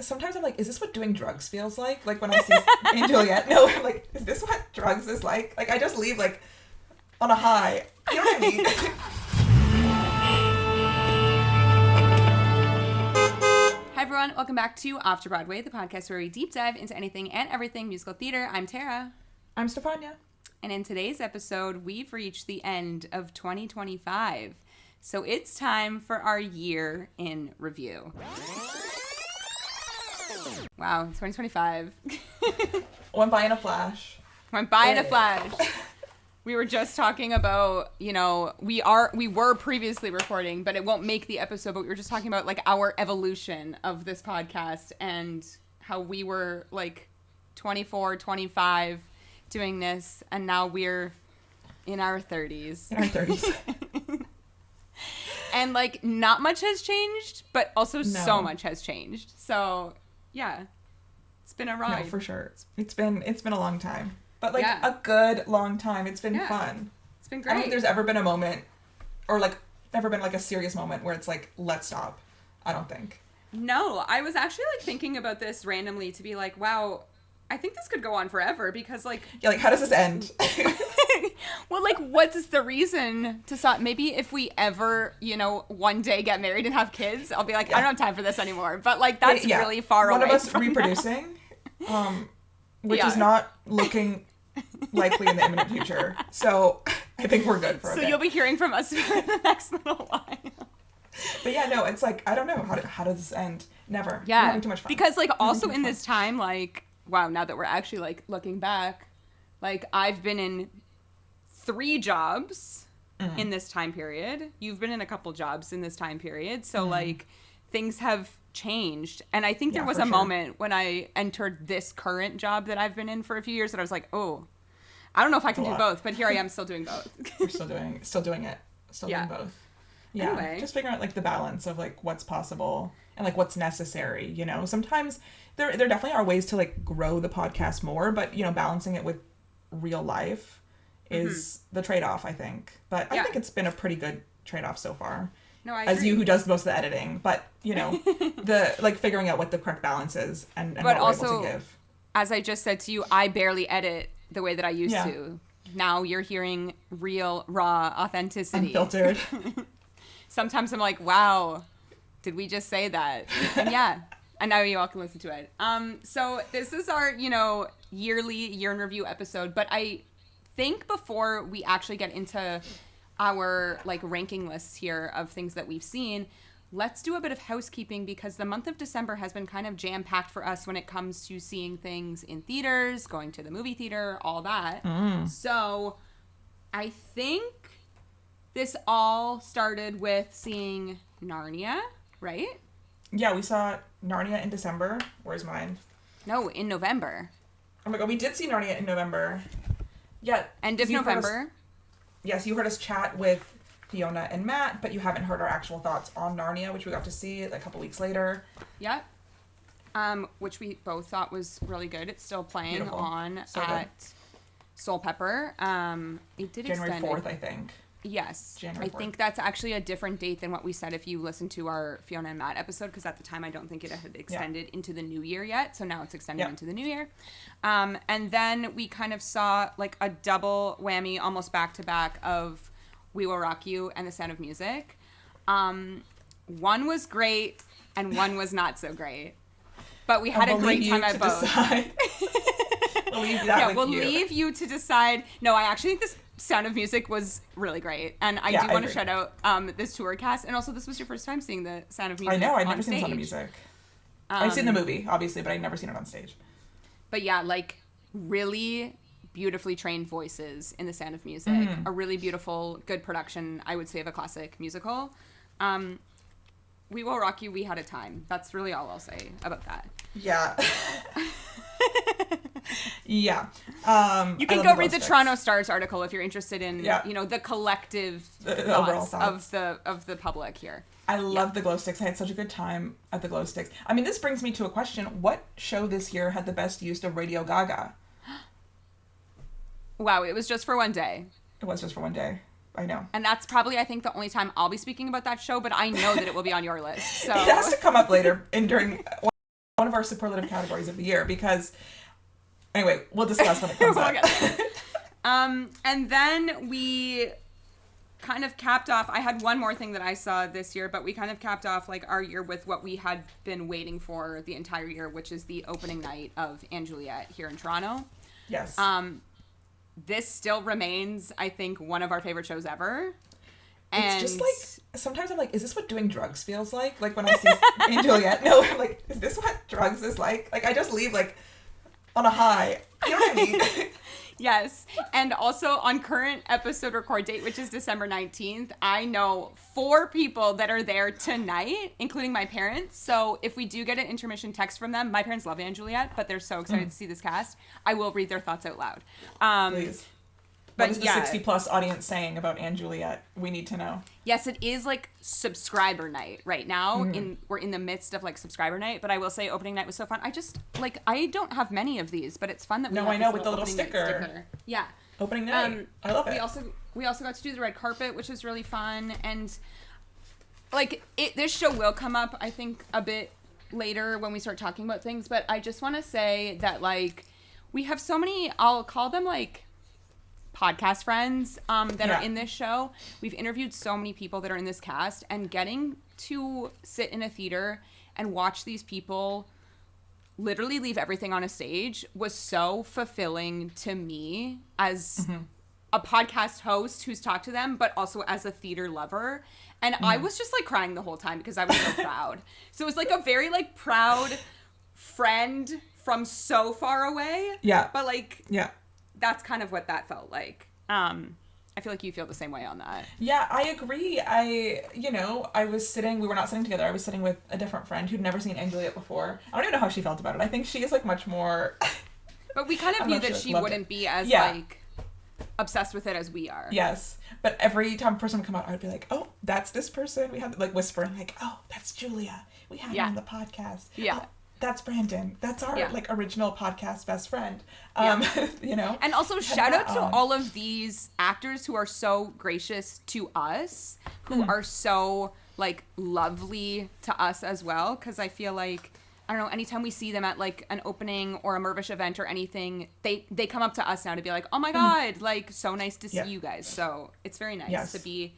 sometimes I'm like, is this what doing drugs feels like? Like when I see in Juliet, no, I'm like, is this what drugs is like? Like I just leave like on a high. You know what I mean? Hi everyone, welcome back to Off to Broadway, the podcast where we deep dive into anything and everything musical theater. I'm Tara. I'm Stefania. And in today's episode, we've reached the end of 2025. So it's time for our year in review. Wow, 2025. Went by in a flash. Went by in a flash. We were just talking about, you know, we were previously recording, but it won't make the episode, but we were just talking about like our evolution of this podcast and how we were like 24, 25 doing this, and now we're in our 30s. In our 30s. And like not much has changed, but also so much has changed. So yeah, it's been a ride. No, for sure. It's been a long time, but like a good long time. It's been fun. It's been great. I don't think there's ever been a moment, or like ever been like a serious moment where it's like, let's stop. I don't think. No, I was actually like thinking about this randomly to be like, wow, I think this could go on forever because like... Yeah, like how does this end? Well, like what's the reason to stop? Maybe if we ever, you know, one day get married and have kids, I'll be like, I don't have time for this anymore. But like that's really far away. One of us reproducing, which is not looking likely in the imminent future. So I think we're good for a bit. So you'll be hearing from us for the next little while. But yeah, no, it's like, I don't know. How does this end? Never. Yeah. We're having too much fun. Because like also in this time, like, wow, now that we're actually like looking back, like I've been in 3 jobs in this time period. You've been in a couple jobs in this time period. So like things have changed. And I think there was a moment when I entered this current job that I've been in for a few years that I was like, oh, I don't know if I can do both, but here I am still doing both. We're still doing it. Still doing both. Yeah. Anyway. Just figuring out like the balance of like what's possible and like what's necessary, you know. Sometimes there definitely are ways to like grow the podcast more, but you know, balancing it with real life is the trade-off, I think. But I think it's been a pretty good trade-off so far. No, I as agree. you who does most of the editing, but you know, the like figuring out what the correct balance is and what we're able to give. As I just said to you, I barely edit the way that I used to. Now you're hearing real, raw authenticity. Unfiltered. Sometimes I'm like, wow, did we just say that? And and now you all can listen to it. So this is our, you know, yearly year in review episode, but I think before we actually get into our like ranking lists here of things that we've seen, let's do a bit of housekeeping because the month of December has been kind of jam-packed for us when it comes to seeing things in theaters, going to the movie theater, all that. So I think this all started with seeing Narnia, right? Yeah, we saw Narnia in December. Where's mine? No, in November. Oh my god, we did see Narnia in November. Yeah. End of November. Yes, you heard us chat with Fiona and Matt, but you haven't heard our actual thoughts on Narnia, which we got to see a couple weeks later. Yeah. Which we both thought was really good. It's still playing on at Soul Pepper. It did January extend 4th, I think. Yes. January 4th. I think that's actually a different date than what we said if you listened to our Fiona and Matt episode, because at the time I don't think it had extended into the new year yet. So now it's extended into the new year. And then we kind of saw like a double whammy, almost back to back, of We Will Rock You and The Sound of Music. One was great and one was not so great. But we had a great time at both. We'll leave you to decide. No, I actually think this Sound of Music was really great. And I do want to shout out this tour cast. And also, this was your first time seeing the Sound of Music. I know, I'd never seen the Sound of Music. I've seen the movie, obviously, but I'd never seen it on stage. But yeah, like really beautifully trained voices in the Sound of Music. A really beautiful, good production, I would say, of a classic musical. We Will Rock You, we had a time. That's really all I'll say about that. Yeah. Yeah. You can go read the Toronto Star's article if you're interested in, you know, the collective thoughts of the public here. I love the glow sticks. I had such a good time at the glow sticks. I mean, this brings me to a question. What show this year had the best use of Radio Gaga? Wow, it was just for one day. It was just for one day. I know. And that's probably, I think, the only time I'll be speaking about that show, but I know that it will be on your list. So it has to come up later during one of our superlative categories of the year because, anyway, we'll discuss when it comes up. And then we kind of capped off, I had one more thing that I saw this year, but we kind of capped off like our year with what we had been waiting for the entire year, which is the opening night of & Juliet here in Toronto. Yes. This still remains, I think, one of our favorite shows ever. And it's just like, sometimes I'm like, is this what doing drugs feels like? Like when I see & Juliet, no, I'm like, is this what drugs is like? Like I just leave like on a high. You know what I mean? Yes. And also on current episode record date, which is December 19th, I know 4 people that are there tonight, including my parents. So if we do get an intermission text from them, my parents love & Juliet, but they're so excited to see this cast. I will read their thoughts out loud. Please. What is the 60 plus audience saying about & Juliet? We need to know. Yes, it is like subscriber night right now. We're in the midst of like subscriber night, but I will say opening night was so fun. I don't have many of these, but it's fun that we have I know, with the little sticker. Yeah. Opening night. I love it. We also got to do the red carpet, which was really fun. And like this show will come up, I think, a bit later when we start talking about things, but I just want to say that like we have so many, I'll call them like podcast friends that are in this show. We've interviewed so many people that are in this cast, and getting to sit in a theater and watch these people literally leave everything on a stage was so fulfilling to me as a podcast host who's talked to them, but also as a theater lover. And I was just like crying the whole time because I was so proud. So it was like a very like proud friend from so far away. Yeah. But like, yeah, that's kind of what that felt like. I feel like you feel the same way on that. Yeah, I agree. I was sitting, we were not sitting together. I was sitting with a different friend who'd never seen & Juliet before. I don't even know how she felt about it. I think she is like much more... But we kind of knew that she wouldn't be as like obsessed with it as we are. Yes. But every time a person would come out, I would be like, oh, that's this person. We had like whispering like, oh, that's Julia. We had her on the podcast. Yeah. Oh, that's Brandon. That's our like original podcast best friend. You know? And also shout out to all of these actors who are so gracious to us, who are so like lovely to us as well. Cause I feel like, I don't know, anytime we see them at like an opening or a Mervish event or anything, they come up to us now to be like, oh my God, like so nice to see you guys. So it's very nice to be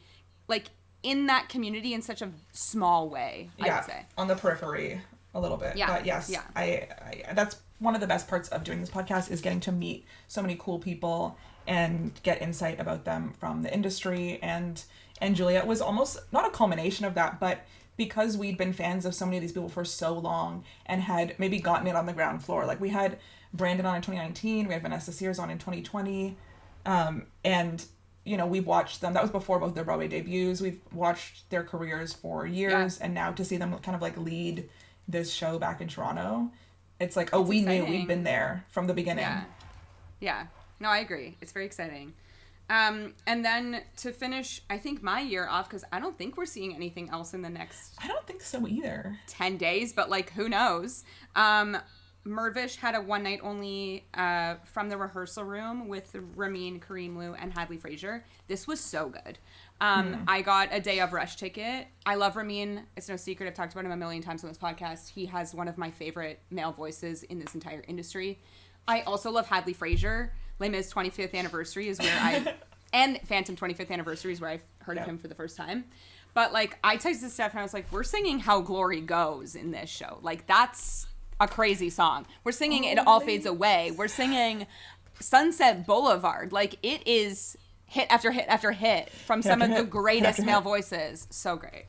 like in that community in such a small way, I would say. On the periphery. A little bit, but yes, I that's one of the best parts of doing this podcast is getting to meet so many cool people and get insight about them from the industry. And Juliet was almost not a culmination of that, but because we'd been fans of so many of these people for so long and had maybe gotten it on the ground floor. Like we had Brandon on in 2019, we had Vanessa Sears on in 2020, and you know, we've watched them. That was before both their Broadway debuts. We've watched their careers for years, and now to see them kind of like lead this show back in Toronto, it's like, we knew, we'd been there from the beginning. Yeah. No, I agree. It's very exciting. And then to finish, I think my year off, because I don't think we're seeing anything else in the next... I don't think so either. 10 days, but like, who knows? Mervish had a one night only from the rehearsal room with Ramin Karimloo and Hadley Fraser. This was so good. I got a day of rush ticket. I love Ramin. It's no secret. I've talked about him a million times on this podcast. He has one of my favorite male voices in this entire industry. I also love Hadley Fraser. Les Mis 25th anniversary is where and Phantom 25th anniversary is where I heard of him for the first time. But like, I texted Steph and I was like, we're singing How Glory Goes in this show. Like, that's a crazy song. We're singing It All Fades Away. We're singing Sunset Boulevard. Like, it is hit after hit after hit from some of the greatest male voices. So great.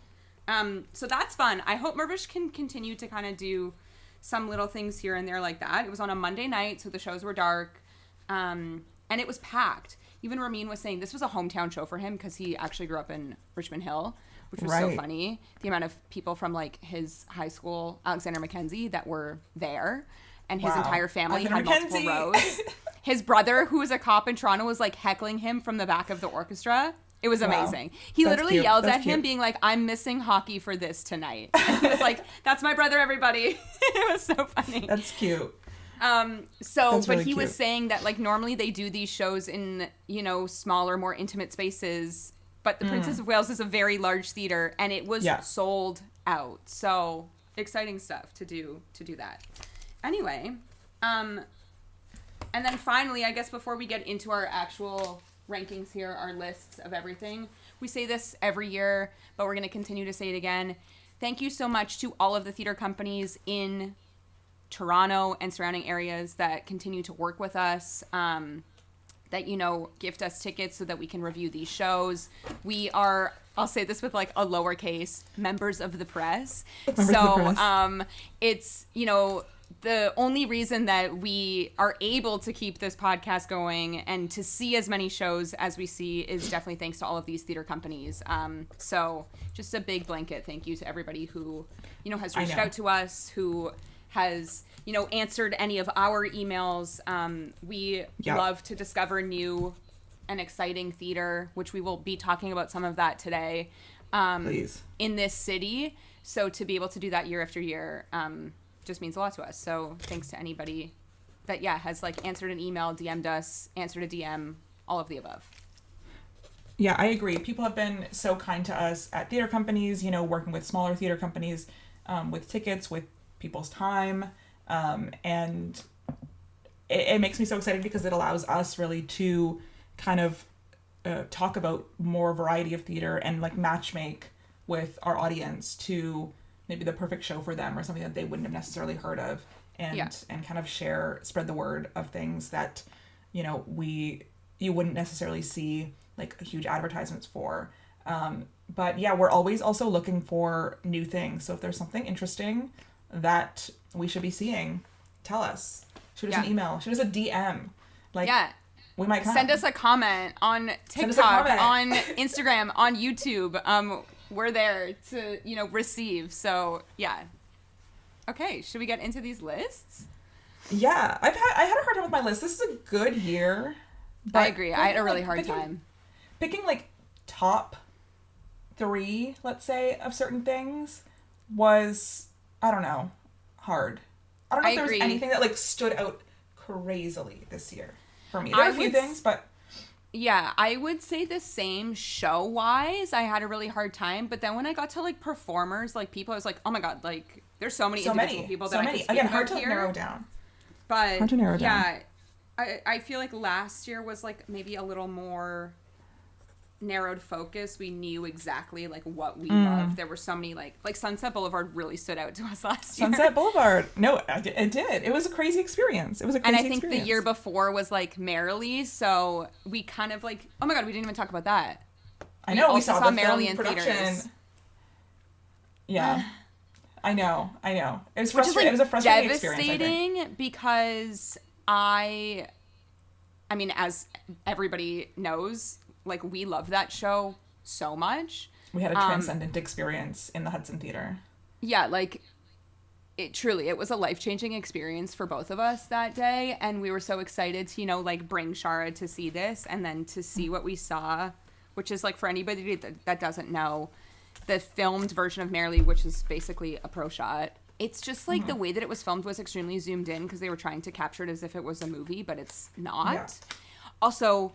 So that's fun. I hope Mervish can continue to kind of do some little things here and there like that. It was on a Monday night, so the shows were dark. And it was packed. Even Ramin was saying this was a hometown show for him because he actually grew up in Richmond Hill, which was so funny. The amount of people from like his high school, Alexander Mackenzie, that were there. And his entire family had multiple rows. His brother, who was a cop in Toronto, was like heckling him from the back of the orchestra. It was amazing. He literally yelled at him being like, I'm missing hockey for this tonight. And he was like, that's my brother, everybody. It was so funny. That's cute. But he was saying that like normally they do these shows in, you know, smaller, more intimate spaces. But the Princess of Wales is a very large theater and it was sold out. So exciting stuff to do that. Anyway, and then finally, I guess before we get into our actual rankings here, our lists of everything, we say this every year, but we're going to continue to say it again. Thank you so much to all of the theater companies in Toronto and surrounding areas that continue to work with us, that, you know, gift us tickets so that we can review these shows. We are, I'll say this with like a lowercase, members of the press. It's, you know, the only reason that we are able to keep this podcast going and to see as many shows as we see is definitely thanks to all of these theater companies. So just a big blanket thank you to everybody who, you know, has reached out to us, who has, you know, answered any of our emails. We love to discover new and exciting theater, which we will be talking about some of that today, in this city. So to be able to do that year after year, just means a lot to us. So thanks to anybody that, has like answered an email, DM'd us, answered a DM, all of the above. Yeah, I agree. People have been so kind to us at theater companies, you know, working with smaller theater companies, with tickets, with people's time. And it makes me so excited because it allows us really to kind of talk about more variety of theater and like matchmake with our audience to maybe the perfect show for them or something that they wouldn't have necessarily heard of, and kind of spread the word of things that, you know, you wouldn't necessarily see like huge advertisements for. But yeah, we're always also looking for new things. So if there's something interesting that we should be seeing, tell us. Shoot us an email. Shoot us a DM. Like, we might come. Send us a comment on TikTok, on Instagram, on YouTube. We're there to, you know, receive. So, okay, should we get into these lists? Yeah, I had a hard time with my list. This is a good year. I agree. I had a really hard time. Picking, like, top 3, let's say, of certain things was, I don't know, hard. I don't know if there was anything that, like, stood out crazily this year for me. There are a few things, but... Yeah, I would say the same show-wise. I had a really hard time, but then when I got to, like, performers, like, people, I was like, oh my god, like, there's so many individual people that I can speak Again, hard to narrow down. But, hard to narrow down. I feel like last year was, like, maybe a little more narrowed focus. We knew exactly, like, what we loved. There were so many, like Sunset Boulevard really stood out to us last year. Sunset Boulevard. No, it did. It was a crazy experience. And I think the year before was, like, Merrily, so we kind of, like, oh my god, we didn't even talk about that. I know, we saw the Merrily in production. Theaters. Yeah. I know. It was frustrating. Like, it was a frustrating experience, devastating because I mean, as everybody knows, like, we love that show so much. We had a transcendent experience in the Hudson Theater. Yeah, like, it was a life-changing experience for both of us that day, and we were so excited to, you know, like, bring Shara to see this, and then to see what we saw, which is, like, for anybody that doesn't know, the filmed version of Merrily, which is basically a pro shot. It's just, like, the way that it was filmed was extremely zoomed in because they were trying to capture it as if it was a movie, but it's not. Yeah. Also,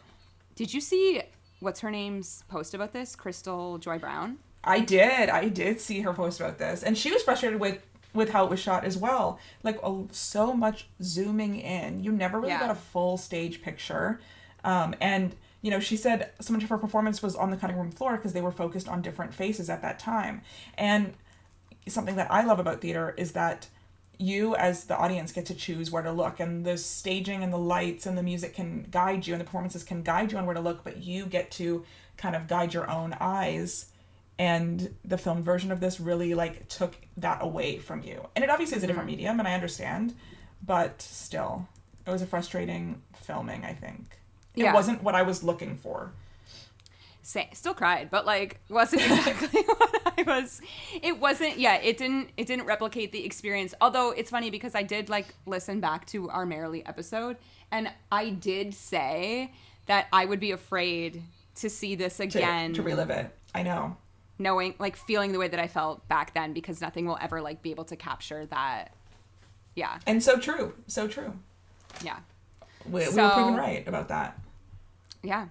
did you see what's her name's post about this? Crystal Joy Brown? I did see her post about this. And she was frustrated with how it was shot as well. Like, so much zooming in. You never really got a full stage picture. And, you know, she said so much of her performance was on the cutting room floor because they were focused on different faces at that time. And something that I love about theater is that you as the audience get to choose where to look, and the staging and the lights and the music can guide you and the performances can guide you on where to look, but you get to kind of guide your own eyes. And the film version of this really, like, took that away from you. And it obviously is a different medium, and I understand, but still, it was a frustrating filming, I think. It wasn't what I was looking for. Still cried, but, like, wasn't exactly what I was. It wasn't. Yeah, it didn't replicate the experience. Although it's funny because I did, like, listen back to our Merrily episode, and I did say that I would be afraid to see this again, to relive it. I know, knowing, like, feeling the way that I felt back then, because nothing will ever, like, be able to capture that. Yeah, and so true. Yeah, we were proven right about that. Yeah.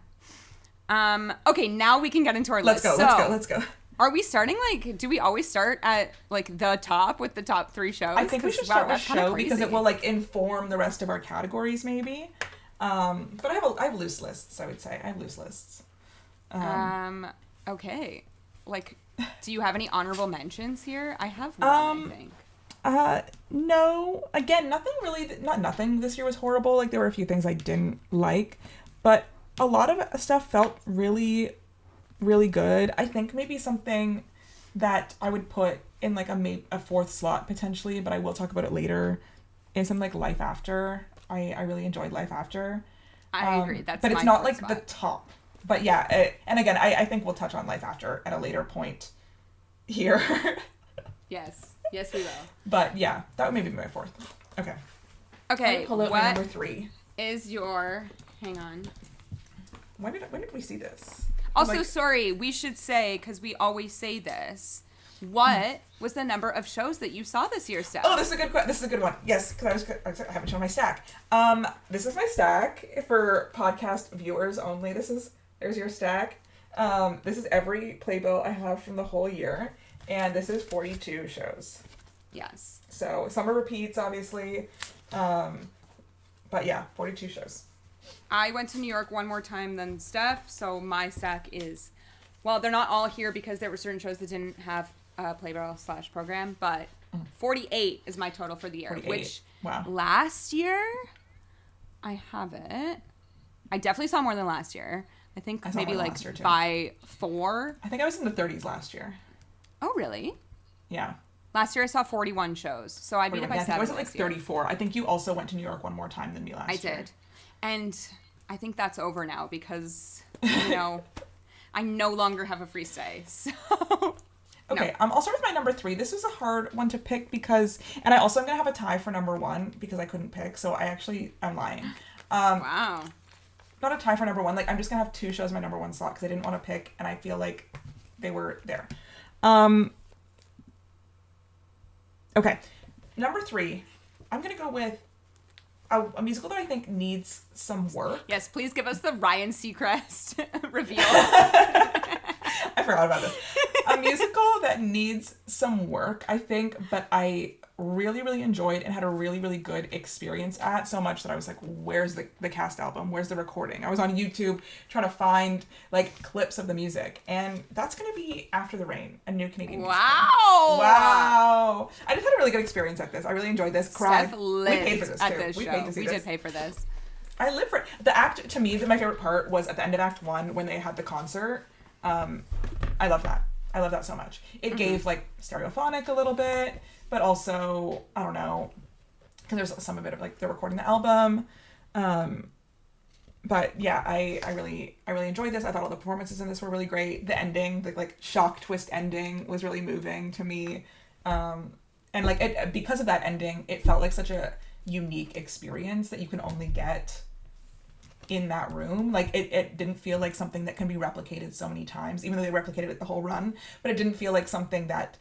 Okay, now we can get into our list. Let's go. Are we starting, like, do we always start at, like, the top with the top 3 shows? I think we should start with show because it will, like, inform the rest of our categories, maybe. But I have loose lists, I would say. I have loose lists. Okay. Like, do you have any honorable mentions here? I have one, I think. No. Again, nothing this year was horrible. Like, there were a few things I didn't like. But a lot of stuff felt really, really good. I think maybe something that I would put in, like, a fourth slot, potentially, but I will talk about it later, is something like Life After. I really enjoyed Life After. I agree. That's but my it's not, like, spot. the top. But, yeah. And, again, I think we'll touch on Life After at a later point here. Yes. Yes, we will. But, yeah, that would maybe be my fourth. Okay. Okay, pull out my number 3. Is your... Hang on. When did we see this? Also, sorry, we should say, because we always say this, what was the number of shows that you saw this year, Steph? Oh, this is a good one. Yes, because I haven't shown my stack. This is my stack for podcast viewers only. There's your stack. This is every playbill I have from the whole year, and this is 42 shows. Yes. So some are repeats, obviously, but yeah, 42 shows. I went to New York one more time than Steph, so my stack is, well, they're not all here because there were certain shows that didn't have a playbill/program, but 48 is my total for the year, 48. which Wow. last year, I haven't. I definitely saw more than last year. I think I saw maybe more like last year, too. by 4. I think I was in the 30s last year. Oh, really? Yeah. Last year I saw 41 shows, so I beat it by 7. I think I was at like this year. 34. I think you also went to New York one more time than me last year. I did. And I think that's over now because, you know, I no longer have a free stay. So Okay, I'll start with my number 3. This was a hard one to pick because, and I also am going to have a tie for number 1 because I couldn't pick, so I'm lying. Wow. Not a tie for number 1, like I'm just going to have 2 shows in my number 1 slot because I didn't want to pick and I feel like they were there. Okay, number 3, I'm going to go with a musical that I think needs some work. Yes, please give us the Ryan Seacrest reveal. I forgot about this. A musical that needs some work, I think, but I really, really enjoyed and had a really, really good experience at, so much that I was like, where's the cast album? Where's the recording? I was on YouTube trying to find, like, clips of the music, and that's going to be After the Rain, a new Canadian musical. Wow! I just had a really good experience at this. I really enjoyed this. Cried. Steph lived we paid for this, at too. this We show. paid to see We this. did pay for this. I live for it. The act, to me, my favorite part was at the end of Act 1 when they had the concert. I love that. I love that so much. It gave, like, stereophonic a little bit, but also, I don't know, because there's some of it of, like, they're recording the album. But yeah, I really enjoyed this. I thought all the performances in this were really great. The ending, the, like, shock twist ending was really moving to me. And, like, because of that ending, it felt like such a unique experience that you can only get in that room. Like, it didn't feel like something that can be replicated so many times, even though they replicated it the whole run, but it didn't feel like something that,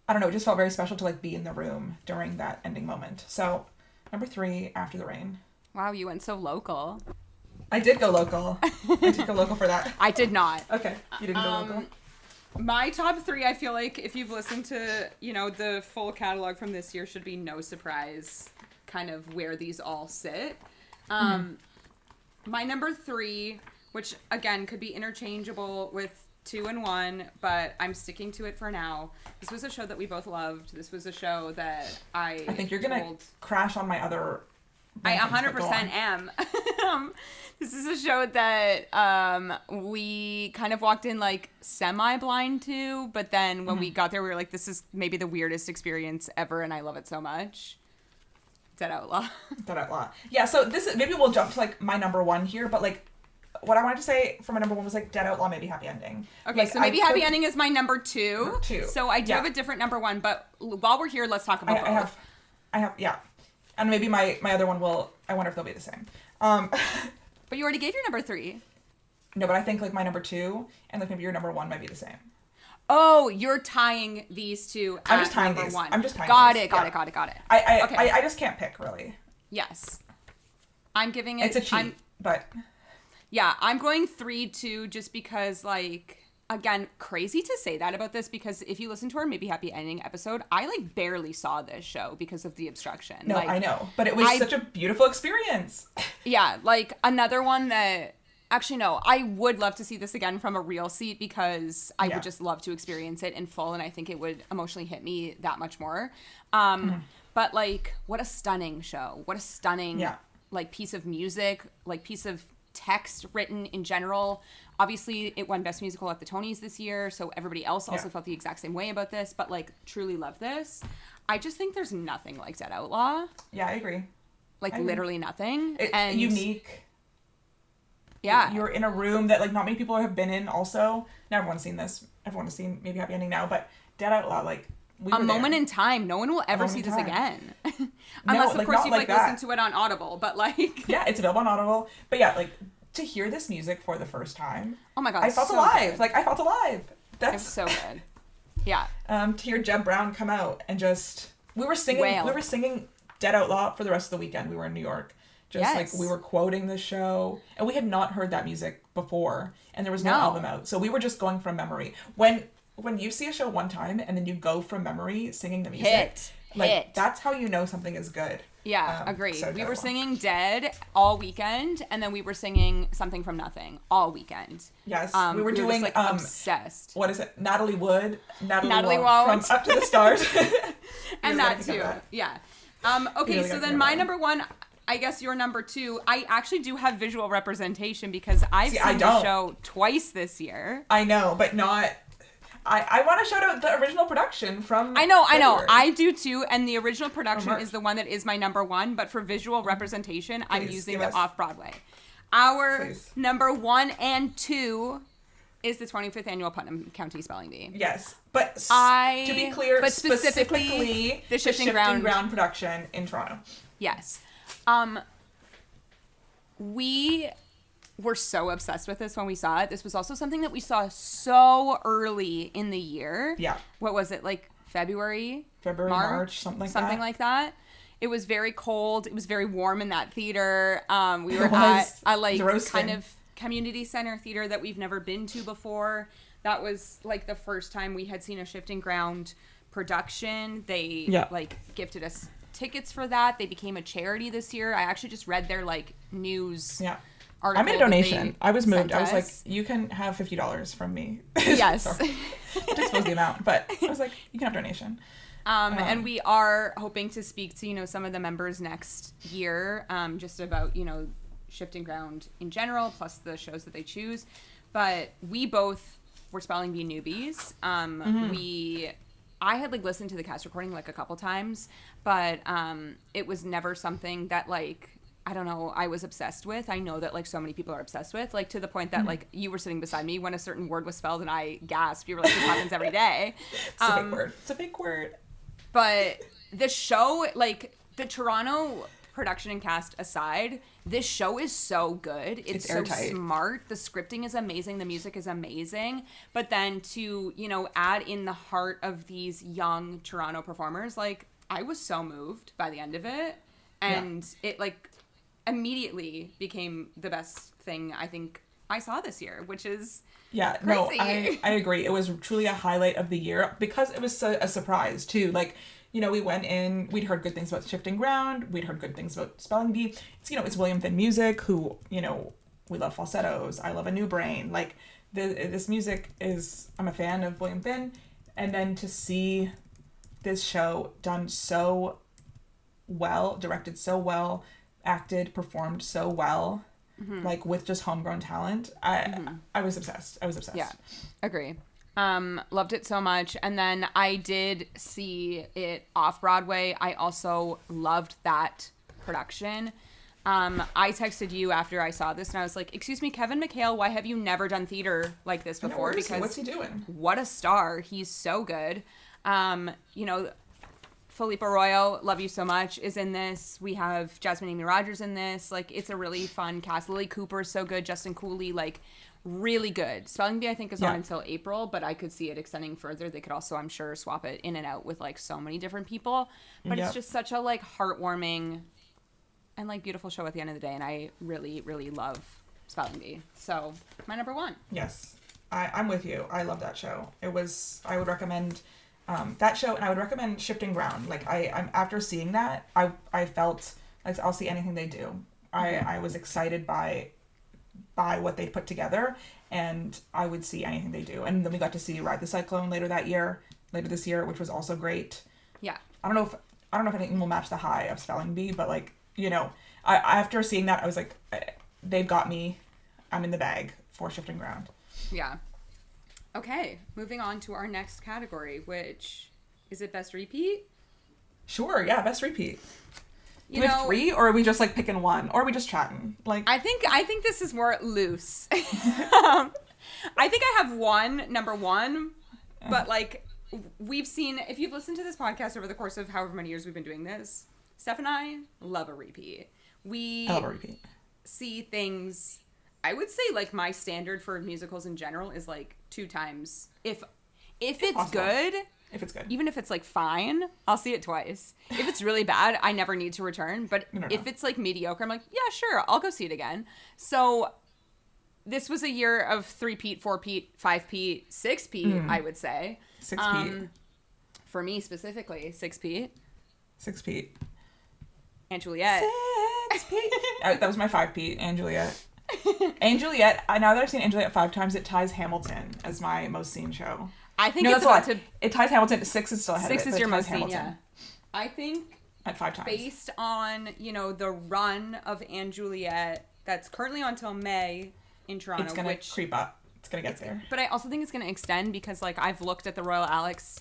I don't know, it just felt very special to, like, be in the room during that ending moment. So, number 3, After the Rain. Wow, you went so local. I did go local. I did go local for that. I did not. Okay, you didn't go local? My top 3, I feel like if you've listened to, you know, the full catalog from this year, should be no surprise kind of where these all sit. My number 3, which again could be interchangeable with 2 and 1, but I'm sticking to it for now. This was a show that we both loved. This was a show that I think you're gonna crash on my other. I 100% am. This is a show that we kind of walked in, like, semi-blind to, but then when we got there, we were like, this is maybe the weirdest experience ever, and I love it so much. Dead Outlaw. Dead Outlaw. Yeah, so maybe we'll jump to, like, my number 1 here, but, like, what I wanted to say for my number 1 was, like, Dead Outlaw, maybe Happy Ending. Okay, like, so maybe Happy Ending is my number 2. Number 2. So I do have a different number 1, but while we're here, let's talk about both. I have, yeah. And maybe my other one I wonder if they'll be the same. But you already gave your number 3. No, but I think, like, my number 2 and, like, maybe your number 1 might be the same. Oh, you're tying these two at I'm just tying number these. 1. I'm just tying Got these. it. Got it. Okay. I just can't pick, really. Yes. I'm giving it... It's a cheat, but... Yeah, I'm going 3-2 just because, like, again, crazy to say that about this, because if you listen to our Maybe Happy Ending episode, I like barely saw this show because of the obstruction. No, like, I know, but it was such a beautiful experience. Yeah, like another one that, actually no, I would love to see this again from a real seat, because I would just love to experience it in full, and I think it would emotionally hit me that much more. But like, what a stunning show. What a stunning like piece of music, like piece of text written in general. Obviously, it won Best Musical at the Tonys this year, so everybody else also felt the exact same way about this, but like, truly love this. I just think there's nothing like Dead Outlaw. Yeah, I agree. Like, literally nothing. And unique. Yeah. You're in a room that, like, not many people have been in also. Now everyone's seen this. Everyone has seen Maybe Happy Ending now, but Dead Outlaw, like, we were a moment there. in time. No one will ever see this again. Unless, of course, you've, like, listened to it on Audible, but, like... Yeah, it's available on Audible. But, yeah, like, to hear this music for the first time... Oh, my God, I felt so alive. good. Like, I felt alive. That's... It's so good. Yeah. To hear Jeb Brown come out and just... We were singing Dead Outlaw for the rest of the weekend. We were in New York. Just, like, we were quoting the show. And we had not heard that music before. And there was no album out. So we were just going from memory. When you see a show one time and then you go from memory singing the music... Hit. That's how you know something is good. Yeah, agreed. So we were singing Dead all weekend, and then we were singing Something from Nothing all weekend. Yes, we were doing just, like, obsessed. What is it? Natalie Wood Walt from Up to the Stars. And that too. Yeah. Okay, really so then my number one, I guess your number two, I actually do have visual representation because I've seen the show twice this year. I know, but not... I want to shout out the original production from I know. February. I do too, and the original production is the one that is my number one, but for visual representation, I'm using the Off-Broadway. Our number 1 and 2 is the 25th Annual Putnam County Spelling Bee. Yes, but to be clear, but specifically the Shifting Ground production in Toronto. Yes. We were so obsessed with this when we saw it. This was also something that we saw so early in the year. Yeah. What was it, like February, March, something like that. It was very cold. It was very warm in that theater. We were at a like kind of community center theater that we've never been to before. That was like the first time we had seen a Shifting Ground production. They like gifted us tickets for that. They became a charity this year. I actually just read their like news article. I made a donation. I was moved. I was like, you can have $50 from me. Yes. Just was the amount, but I was like, you can have donation. And we are hoping to speak to, some of the members next year, just about, Shifting Ground in general, plus the shows that they choose. But we both were Spelling Bee newbies. I had like listened to the cast recording like a couple times, but it was never something that like, I don't know, I was obsessed with. I know that like so many people are obsessed with, like to the point that like you were sitting beside me when a certain word was spelled and I gasped. You were like, this happens every day. It's a big word. It's a big word. But the show, like the Toronto production and cast aside, this show is so good. It's so smart. The scripting is amazing. The music is amazing. But then to, add in the heart of these young Toronto performers, like I was so moved by the end of it. And it like immediately became the best thing I think I saw this year, which is crazy. No, I agree. It was truly a highlight of the year because it was a surprise too. Like, we went in, we'd heard good things about Shifting Ground, we'd heard good things about Spelling Bee. It's, it's William Finn music, who, we love falsettos. I love A New Brain. Like, this music is, I'm a fan of William Finn. And then to see this show done so well, directed so well, acted, performed so well, like with just homegrown talent, I was obsessed. Yeah, agree. Loved it so much. And then I did see it off Broadway. I also loved that production. I texted you after I saw this and I was like, excuse me, Kevin McHale, why have you never done theater like this before? Because what's he doing? What a star. He's so good. Philippe Arroyo, love you so much, is in this. We have Jasmine Amy Rogers in this. Like, it's a really fun cast. Lily Cooper is so good. Justin Cooley, like, really good. Spelling Bee, I think, is on until April, but I could see it extending further. They could also, I'm sure, swap it in and out with, like, so many different people. But it's just such a, like, heartwarming and, like, beautiful show at the end of the day, and I really, really love Spelling Bee. So, my number 1. Yes. I'm with you. I love that show. I would recommend that show, and I would recommend Shifting Ground. Like I'm after seeing that, I felt like I'll see anything they do. I was excited by what they put together, and I would see anything they do. And then we got to see Ride the Cyclone later this year, which was also great. Yeah. I don't know if anything will match the high of Spelling Bee, but like, you know, I after seeing that, I was like, they've got me. I'm in the bag for Shifting Ground. Yeah. Okay, moving on to our next category, which is it best repeat? Sure, yeah, best repeat. You Do we have know, 3, or are we just like picking one, or are we just chatting? Like, I think this is more loose. I think I have number one, but like we've seen, if you've listened to this podcast over the course of however many years we've been doing this, Steph and I love a repeat. I love a repeat. See things. I would say like my standard for musicals in general is like 2 times. If it's possible. good, If it's good. even if it's like fine, I'll see it twice. If it's really bad, I never need to return. But No. if it's like mediocre, I'm like, yeah, sure, I'll go see it again. So this was a year of 3-peat, 4-peat, 5-peat, 6-peat, I would say. 6-peat. For me specifically, 6-peat. 6-peat. And Juliet. 6-peat. That was my 5-peat, and Juliet. And Juliet, now that I've seen and Juliet 5 times, it ties Hamilton as my most seen show. I think No, it's that's about a lot. It ties Hamilton. 6 is still ahead of it. 6 is but your it ties most seen, Hamilton yeah. I think at 5 times. based on, you know, the run of and Juliet that's currently on till May in Toronto, It's going to creep up. It's going to get there. But I also think it's going to extend because, like, I've looked at the Royal Alex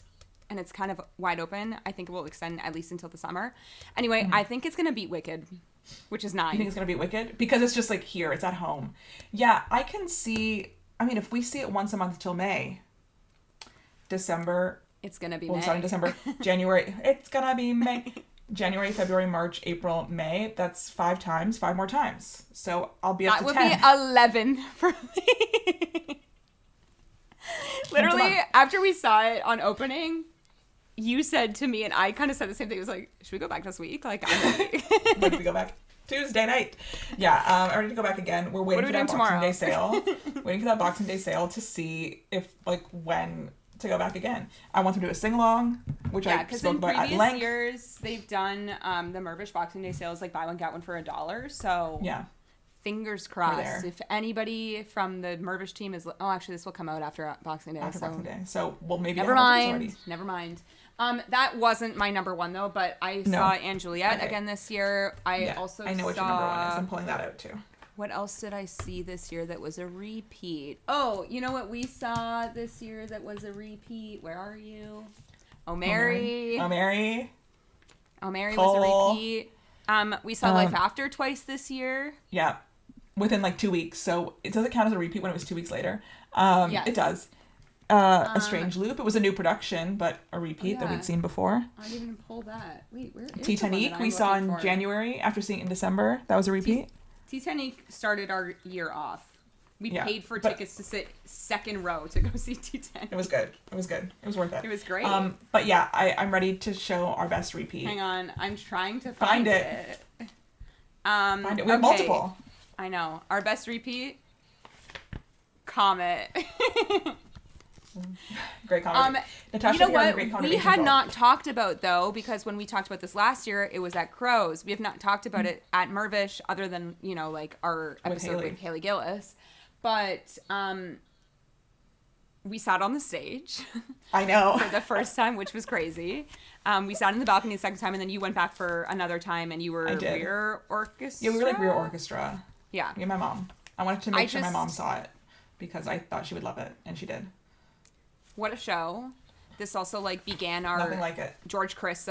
and it's kind of wide open. I think it will extend at least until the summer. Anyway, I think it's going to beat Wicked, which is 9. You think it's going to be Wicked? Because it's just like here, it's at home. Yeah, I can see, I mean, if we see it once a month till May, December, It's going to be well, May. starting December, January, it's going to be May. January, February, March, April, May, that's 5 times, 5 more times. So I'll be up That to would 10. be 11 for me. Literally, after we saw it on opening, you said to me, and I kind of said the same thing. It was like, should we go back this week? Like, I'm ready. When did we go back? Tuesday night. Yeah, I'm ready to go back again. We're waiting for that Boxing Day sale. Waiting for that Boxing Day sale to see if, like, when to go back again. I want them to do a sing-along, which I spoke about at length. Yeah, because in previous years, they've done the Mervish Boxing Day sales, like, buy one, get one for $1. So, yeah. Fingers crossed. If anybody from the Mervish team is... Oh, actually, this will come out after Boxing Day. Boxing Day. So, well, maybe... Never mind. That wasn't my number one, though, but I saw Anne Juliet again this year. I know what your number one is. I'm pulling that out, too. What else did I see this year that was a repeat? Oh, you know what we saw this year that was a repeat? Where are you? Oh, Mary. Oh, Mary was a repeat. We saw Life After twice this year. Yeah. Within like 2 weeks. So it doesn't count as a repeat when it was 2 weeks later. Yes. It does. A Strange Loop. It was a new production, but a repeat that we'd seen before. I didn't even pull that. Wait, where is Titanic we saw in January after seeing it in December. That was a repeat. Titanic started our year off. We paid for tickets to sit second row to go see Titanic. It was good. It was worth it. It was great. But yeah, I'm ready to show our best repeat. Hang on. I'm trying to find it. Find it. We have multiple. I know. Our best repeat? Comet. Great comment. Natasha, you know what we had not talked about, though, because when we talked about this last year, it was at Crows. We have not talked about it at Mervish, other than, you know, like our episode with Haley Gillis. But we sat on the stage. I know. For the first time, which was crazy. We sat in the balcony the second time, and then you went back for another time, and you were rear orchestra. Yeah, we were like rear orchestra. Yeah. Me and my mom. I wanted to make sure my mom saw it because I thought she would love it, and she did. What a show. This also, like, began our Nothing like it. George Chris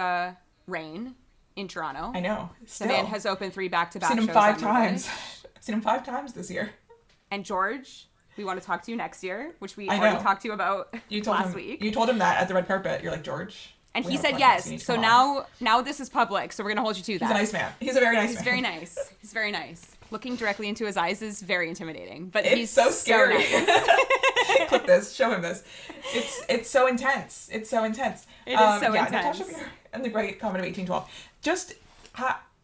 reign in Toronto. I know. The man has opened 3 back-to-back shows. I've seen him 5 times. I've seen him 5 times this year. And George, we want to talk to you next year, which we already talked to you about last week. You told him that at the red carpet. You're like, George. And he said yes. So now this is public, so we're going to hold you to that. He's a nice man. He's a very nice man. He's very nice. He's very nice. Looking directly into his eyes is very intimidating. But it's he's so scary. So nice. Clip this. Show him this. It's so intense. It's so intense. It is so intense. Natasha Beer and the Great Comet of 1812. Just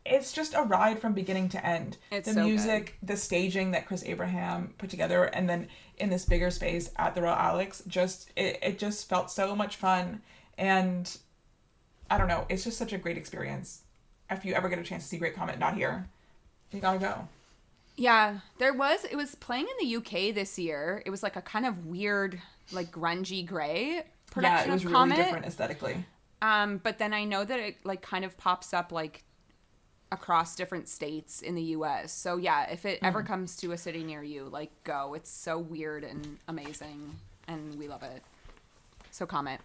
it's just a ride from beginning to end. It's the so music, the staging that Chris Abraham put together, and then in this bigger space at the Royal Alex, it just felt so much fun. And I don't know, it's just such a great experience. If you ever get a chance to see Great Comet not here, you gotta go. Yeah, it was playing in the UK this year. It was like a kind of weird, like grungy gray production of Comet. Yeah, it was really different aesthetically. But then I know that it like kind of pops up like across different states in the US. So yeah, if it ever comes to a city near you, like go. It's so weird and amazing and we love it. So Comet.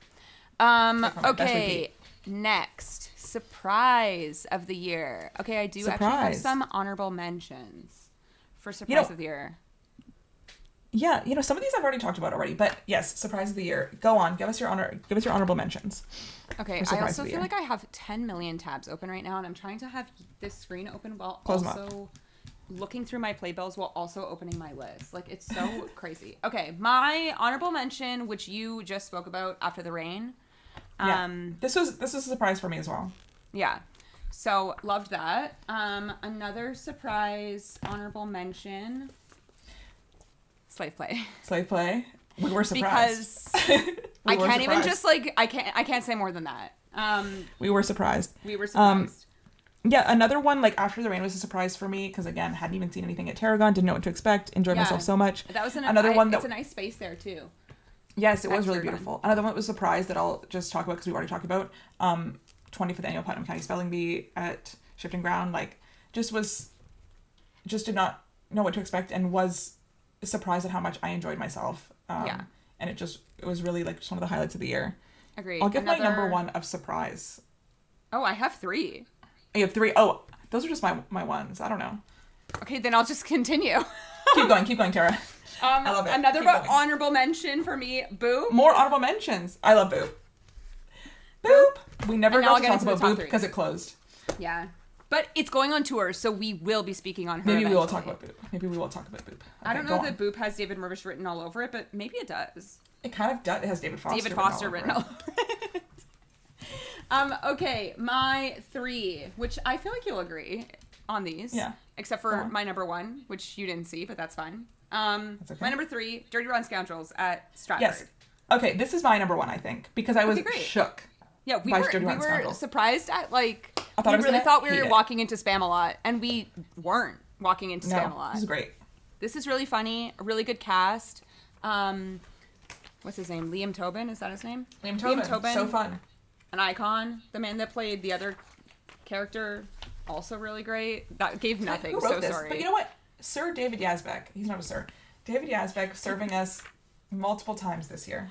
Okay, next surprise of the year. Okay, I do actually have some honorable mentions for surprise of the year. Yeah, some of these I've already talked about already, but yes, surprise of the year. Go on, give us your honorable mentions. Okay, I also feel like I have 10 million tabs open right now, and I'm trying to have this screen open while also looking through my playbills while also opening my list. Like, it's so crazy. Okay, my honorable mention, which you just spoke about, After the Rain. This was a surprise for me as well. Yeah. So, loved that. Another surprise honorable mention, Slave Play. We were surprised. Because I can't even just like, I can't say more than that. We were surprised. Yeah, another one, like After the Rain, was a surprise for me because, again, hadn't even seen anything at Tarragon, didn't know what to expect, enjoyed myself so much. That was another one. It's a nice space there too. Yes, it was really beautiful. Another one that was a surprise that I'll just talk about because we already talked about. 25th Annual Platinum County Spelling Bee at Shifting Ground. Like, just did not know what to expect and was surprised at how much I enjoyed myself. And it was really like just one of the highlights of the year. Agreed. I'll give my number one of surprise. Oh, I have 3. You have 3? Oh, those are just my ones. I don't know. Okay, then I'll just continue. Keep going, Tara. I love it. Another honorable mention for me, Boop. More honorable mentions. I love Boop. Boop. We never got to talk about Boop because it closed. Yeah. But it's going on tour, so we will be speaking on her Maybe eventually. we will talk about Boop. Okay, I don't know that Boop has David Mirvish written all over it, but maybe it does. It kind of does. It has David Foster written all over it. Okay, my 3, which I feel like you'll agree on these. Yeah. Except for my number 1, which you didn't see, but that's fine. That's okay. My number 3, Dirty Rotten Scoundrels at Stratford. Yes. Okay, this is my number 1, I think, because I was shook. Yeah, we were surprised at, like, we really thought we were walking into spam a lot, and we weren't walking into spam a lot. This is great. This is really funny, a really good cast. What's his name? Liam Tobin, is that his name? Liam Tobin. So fun. An icon. The man that played the other character, also really great. That gave nothing, sorry. But you know what? Sir David Yazbek, he's not a sir. David Yazbek serving us multiple times this year.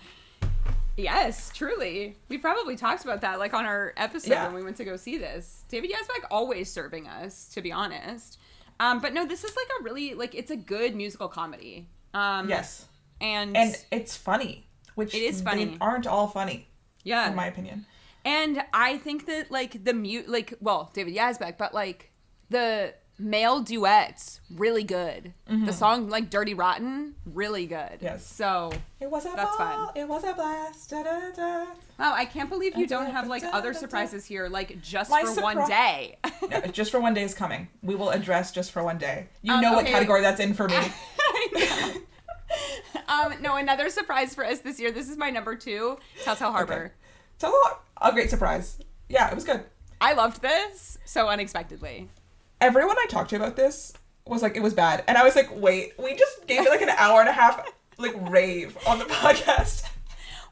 Yes, truly. We probably talked about that, like, on our episode when we went to go see this. David Yazbek always serving us, to be honest. But no, this is, like, a really, like, it's a good musical comedy. Yes. And it's funny, which it is funny. They aren't all funny. Yeah. In my opinion. And I think that, like, David Yazbek, but, like, the male duets, really good. Mm-hmm. The song, like, Dirty Rotten, really good. Yes. So, that's fun. It was a blast. Da, da, da. Wow, I can't believe you don't have, like, other surprises here, like, just for one day. No, just for one day is coming. We will address just for one day. You know what category that's in for me. I know. No, another surprise for us this year. This is my number 2, Telltale Harbor. Okay. A great surprise. Yeah, it was good. I loved this so unexpectedly. Everyone I talked to about this was like, it was bad. And I was like, wait, we just gave it like an hour and a half, like, rave on the podcast.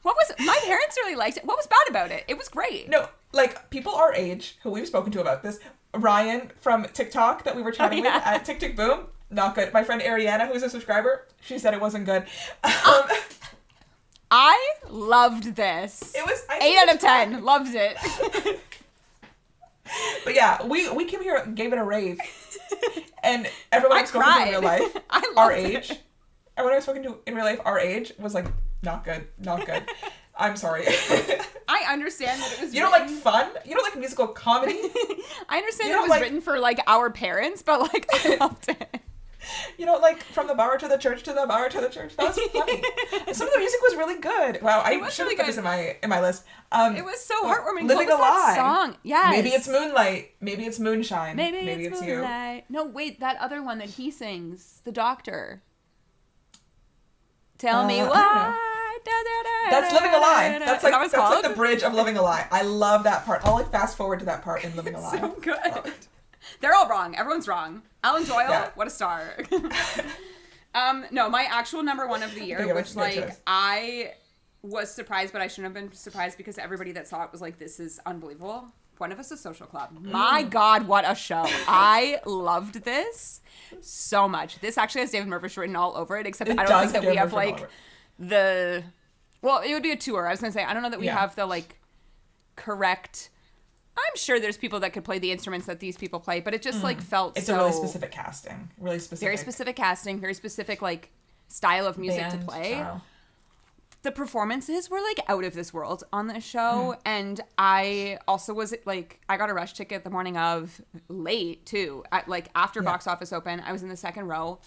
My parents really liked it. What was bad about it? It was great. No, like, people our age who we've spoken to about this, Ryan from TikTok that we were chatting with at Tick Tick Boom, not good. My friend Ariana, who's a subscriber, she said it wasn't good. I loved this. It was 8 out of 10. Loved it. But yeah, we came here and gave it a rave. And everyone I've spoken to in real life, our age, everyone I've spoken to in real life, our age, was like, not good. I'm sorry. I understand that it was You don't like fun? You don't like musical comedy? I understand that it was written for, like, our parents, but, like, I loved it. You know, like from the bar to the church to the bar to the church. That was funny. Some of the music was really good. Wow, I should have put this in my list. It was so heartwarming. Living what was a Lie. That song? Yes. Maybe it's Moonlight. Maybe it's Moonshine. Maybe it's Moonlight. You. No, wait, that other one that he sings, the doctor. Tell me why. That's Living a Lie. That's like that's like the bridge of Living a Lie. I love that part. I'll like fast forward to that part in Living a Lie. So good. They're all wrong. Everyone's wrong. Alan Doyle, what a star. No, my actual number one of the year, which like I was surprised, but I shouldn't have been surprised because everybody that saw it was like, this is unbelievable. One of Us is Social Club. My God, what a show. I loved this so much. This actually has David Murphy written all over it, except I don't think that we have like well, it would be a tour. I was going to say, I don't know that we have the like correct, I'm sure there's people that could play the instruments that these people play, but it just like felt it's a really specific casting. Really specific. Very specific casting, very specific like style of music to play. Style. The performances were like out of this world on this show, and I also was like, I got a rush ticket the morning of, late too, at like after box office open. I was in the second row.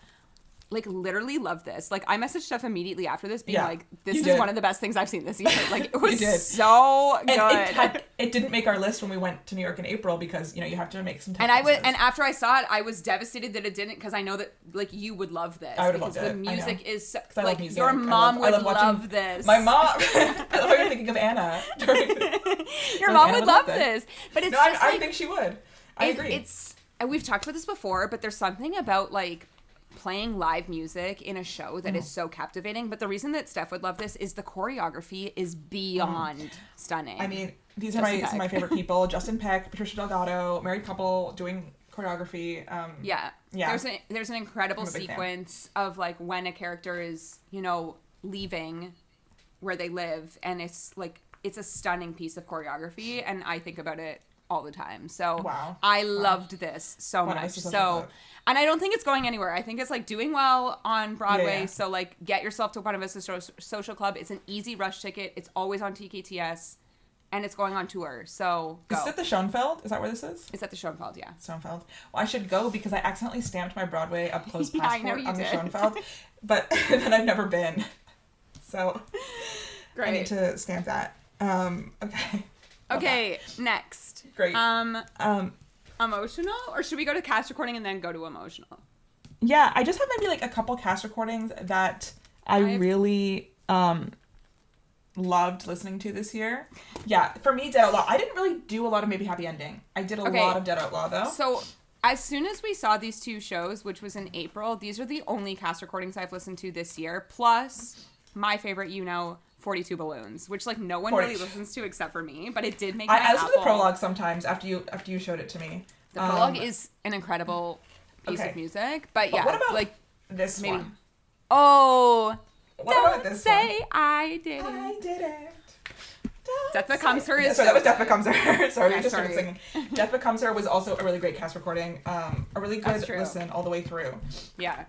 Like, literally loved this. Like, I messaged Steph immediately after this being like, this is one of the best things I've seen this year. Like, it was so good. And it didn't make our list when we went to New York in April because, you know, you have to make some time. And after I saw it, I was devastated that it didn't, because I know that, like, you would love this. I would have loved it. The music is, so, like, your mom would love this. My mom, I love how you're thinking of Anna. Your mom would love this. But it's just I think she would. I agree. And we've talked about this before, but there's something about, like, playing live music in a show that is so captivating. But the reason that Steph would love this is the choreography is beyond stunning. I mean, these are some of my favorite people. Justin Peck, Patricia Delgado, married couple doing choreography. Yeah. There's an incredible sequence of like when a character is, you know, leaving where they live, and it's like, it's a stunning piece of choreography, and I think about it all the time. So I loved this so much. So, and I don't think it's going anywhere. I think it's like doing well on Broadway. So like, get yourself to One of Us Social Club. It's an easy rush ticket. It's always on TKTS, and it's going on tour. So go. Is it the Schoenfeld? Is that where this is? It's at the Schoenfeld, yeah. Schoenfeld. Well, I should go because I accidentally stamped my Broadway up close passport on the did. Schoenfeld, but then I've never been. So great. I need to stamp that. Okay, next. Great. Emotional? Or should we go to cast recording and then go to emotional? Yeah, I just have maybe like a couple cast recordings that I really loved listening to this year. Yeah, for me, Dead Outlaw. I didn't really do a lot of maybe Happy Ending. I did a lot of Dead Outlaw though. So as soon as we saw these two shows, which was in April, these are the only cast recordings I've listened to this year. Plus my favorite, 42 Balloons, which like no one really listens to except for me, but it did make I listen to the prologue sometimes after you showed it to me. The prologue is an incredible piece of music, but yeah, what about like this one? Oh, what about this say one? I didn't. I didn't. Death Becomes Her is sorry, that was Death Becomes Her. Sorry, yeah, we just started singing. Death Becomes Her was also a really great cast recording. A really good listen all the way through. Yeah.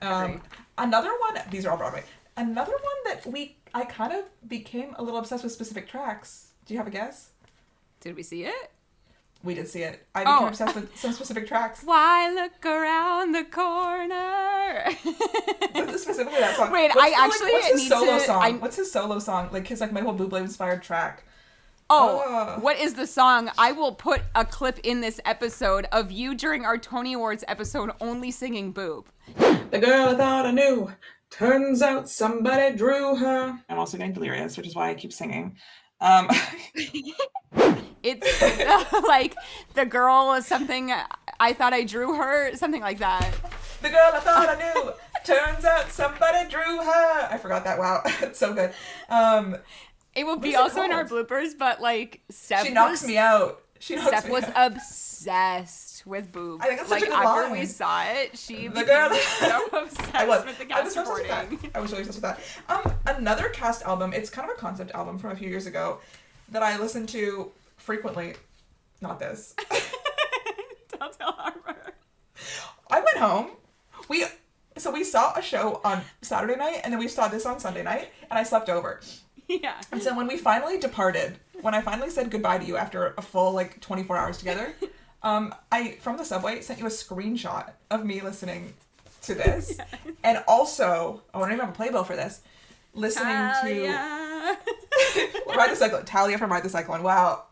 Another one. These are all Broadway. Another one that I kind of became a little obsessed with specific tracks. Do you have a guess? Did we see it? We did see it. I became obsessed with some specific tracks. Why look around the corner? Specifically that song. Wait, what's his solo song? What's his solo song? Like his like Michael Bublé inspired track. What is the song? I will put a clip in this episode of you during our Tony Awards episode only singing Boob. The girl I thought I knew. Turns out somebody drew her. I'm also getting delirious, which is why I keep singing. It's like the girl is something. I thought I drew her, something like that. The girl I thought I knew. Turns out somebody drew her. I forgot that. Wow, it's so good. It will be also in our bloopers, but like Steph. She knocks me out. Steph was obsessed with Boob. I think that's such a good after line. We saw it, she the girl so obsessed with the cast recording. I was really obsessed with that. Another cast album. It's kind of a concept album from a few years ago that I listened to frequently. Not this. Telltale Harbor. I went home. We saw a show on Saturday night, and then we saw this on Sunday night, and I slept over. Yeah. And so when we finally departed, when I finally said goodbye to you after a full like 24 hours together, I from the subway sent you a screenshot of me listening to this. Yeah. And also, I don't even have a playbill for this. Listening Talia. to Ride the Cyclone. Talia from Ride the Cyclone. Wow.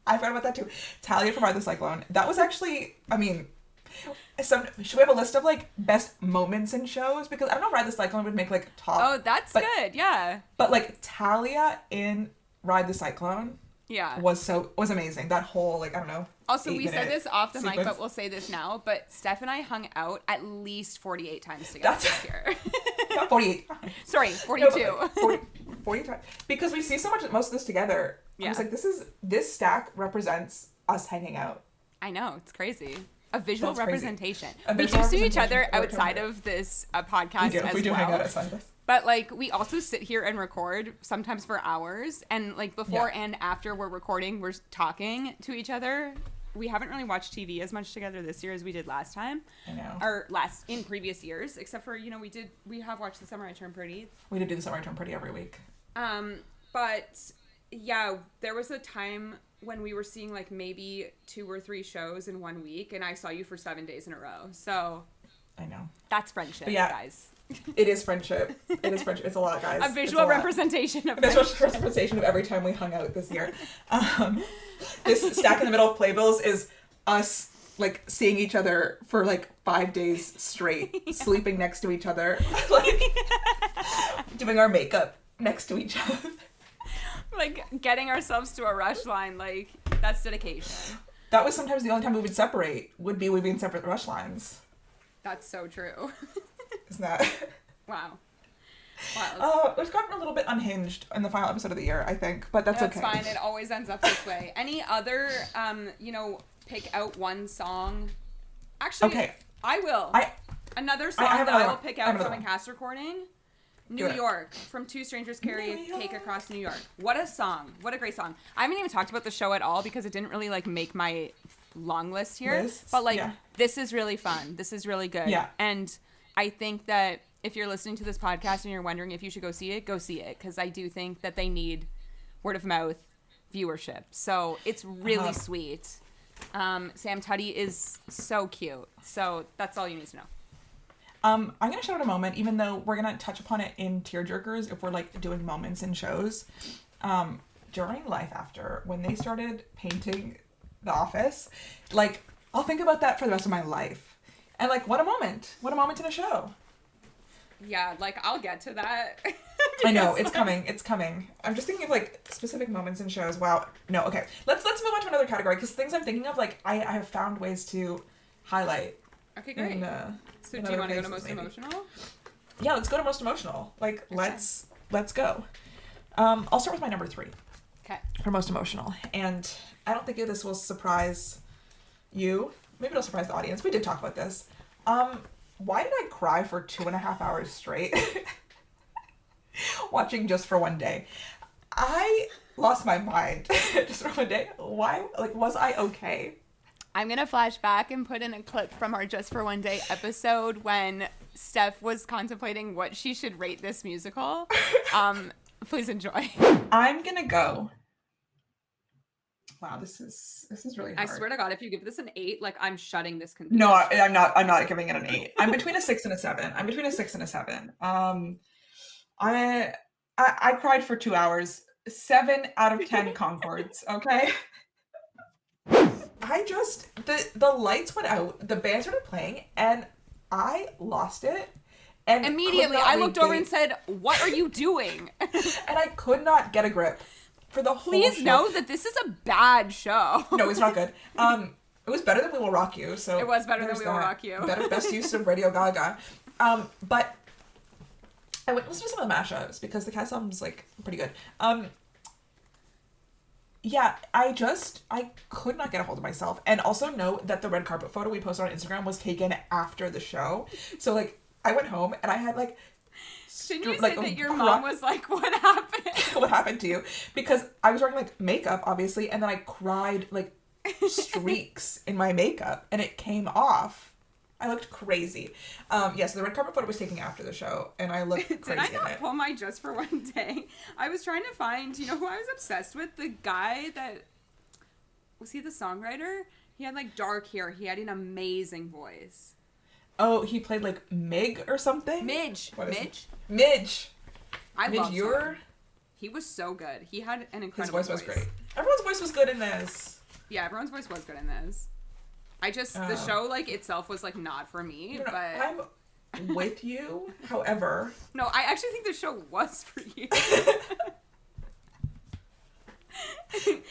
I forgot about that too. Talia from Ride the Cyclone. That was actually, I mean, should we have a list of like best moments in shows? Because I don't know if Ride the Cyclone would make like top. Oh, that's good. Yeah. But like Talia in Ride the Cyclone. Yeah. Was amazing. That whole, like, I don't know. Also, we said this off the mic, but we'll say this now. But Steph and I hung out at least 48 times together this year. Not 48. Sorry, 42. No, 40 times. Because we see most of this together. Yeah. I was like, this stack represents us hanging out. I know. It's crazy. A visual representation. We do see each other outside of this podcast as well. We do hang out outside of this. But, like, we also sit here and record sometimes for hours. And, like, before and after we're recording, we're talking to each other. We haven't really watched TV as much together this year as we did last time. I know. Or in previous years. Except for, you know, we have watched The Summer I Turned Pretty. We did do The Summer I Turned Pretty every week. But, yeah, there was a time when we were seeing, like, maybe 2 or 3 shows in 1 week. And I saw you for 7 days in a row. So. I know. That's friendship, guys. It is friendship. It's a lot, guys. A visual representation of every time we hung out this year. This stack in the middle of playbills is us like seeing each other for like 5 days straight, sleeping next to each other, like doing our makeup next to each other, like getting ourselves to a rush line. Like that's dedication. That was sometimes the only time we would separate. Would be we'd be in separate rush lines. That's so true. Isn't that? Wow. It's gotten a little bit unhinged in the final episode of the year, I think, but that's okay. That's fine. It always ends up this way. Any other, pick out one song? Actually, okay. I will. Another song that I will pick out from a cast recording. New York, from Two Strangers Carry a Cake Across New York. What a song. What a great song. I haven't even talked about the show at all because it didn't really, like, make my long list here. But, like, this is really fun. This is really good. Yeah. And I think that if you're listening to this podcast and you're wondering if you should go see it, because I do think that they need word of mouth viewership. So it's really sweet. Sam Tutty is so cute. So that's all you need to know. I'm going to shout out a moment, even though we're going to touch upon it in Tearjerkers if we're like doing moments in shows. During Life After, when they started painting the office, like I'll think about that for the rest of my life. And, like, what a moment. What a moment in a show. Yeah, like, I'll get to that. I know, it's coming. It's coming. I'm just thinking of, like, specific moments in shows. Wow. No, okay. Let's move on to another category, because things I'm thinking of, like, I have found ways to highlight. Okay, great. So do you want to go to most emotional? Yeah, let's go to most emotional. Like, okay. Let's go. I'll start with my number 3. Okay. For most emotional. And I don't think this will surprise you. Maybe it'll surprise the audience. We did talk about this. Why did I cry for 2.5 hours straight? Watching Just for One Day. I lost my mind just for one day. Why? Like, was I okay? I'm going to flash back and put in a clip from our Just for One Day episode when Steph was contemplating what she should rate this musical. Please enjoy. I'm going to go. Wow, this is really hard. I swear to God, if you give this an 8, like I'm shutting this. No, I'm not giving it an 8. I'm between a 6 and a 7. I cried for 2 hours. 7 out of 10 Concords. Okay. I just the lights went out, the band started playing, and I lost it. And immediately I looked over and said, "What are you doing?" And I could not get a grip. For the whole Please know that this is a bad show. No, it's not good. It was better than We Will Rock You. So it was better than We Will Rock You. Best use of Radio Gaga. But I went listen to some of the mashups because the cast album's like pretty good. Yeah, I could not get a hold of myself. And also note that the red carpet photo we posted on Instagram was taken after the show. So like I went home and I had like Didn't you say that your mom was like, what happened? What happened to you? Because I was wearing like makeup, obviously, and then I cried like streaks in my makeup and it came off. I looked crazy. Yes, the red carpet photo was taken after the show and I looked crazy Did I not pull my Just for One Day? I was trying to find, you know who I was obsessed with? The guy that, was he the songwriter? He had like dark hair. He had an amazing voice. Oh, he played like Mig or something? Midge. What is Midge. it? Midge. I Midge love Ure. He was so good. He had an His incredible voice was great. Everyone's voice was good in this. Yeah, everyone's voice was good in this. I just the show like itself was like not for me, but I'm with you. However, no, I actually think the show was for you.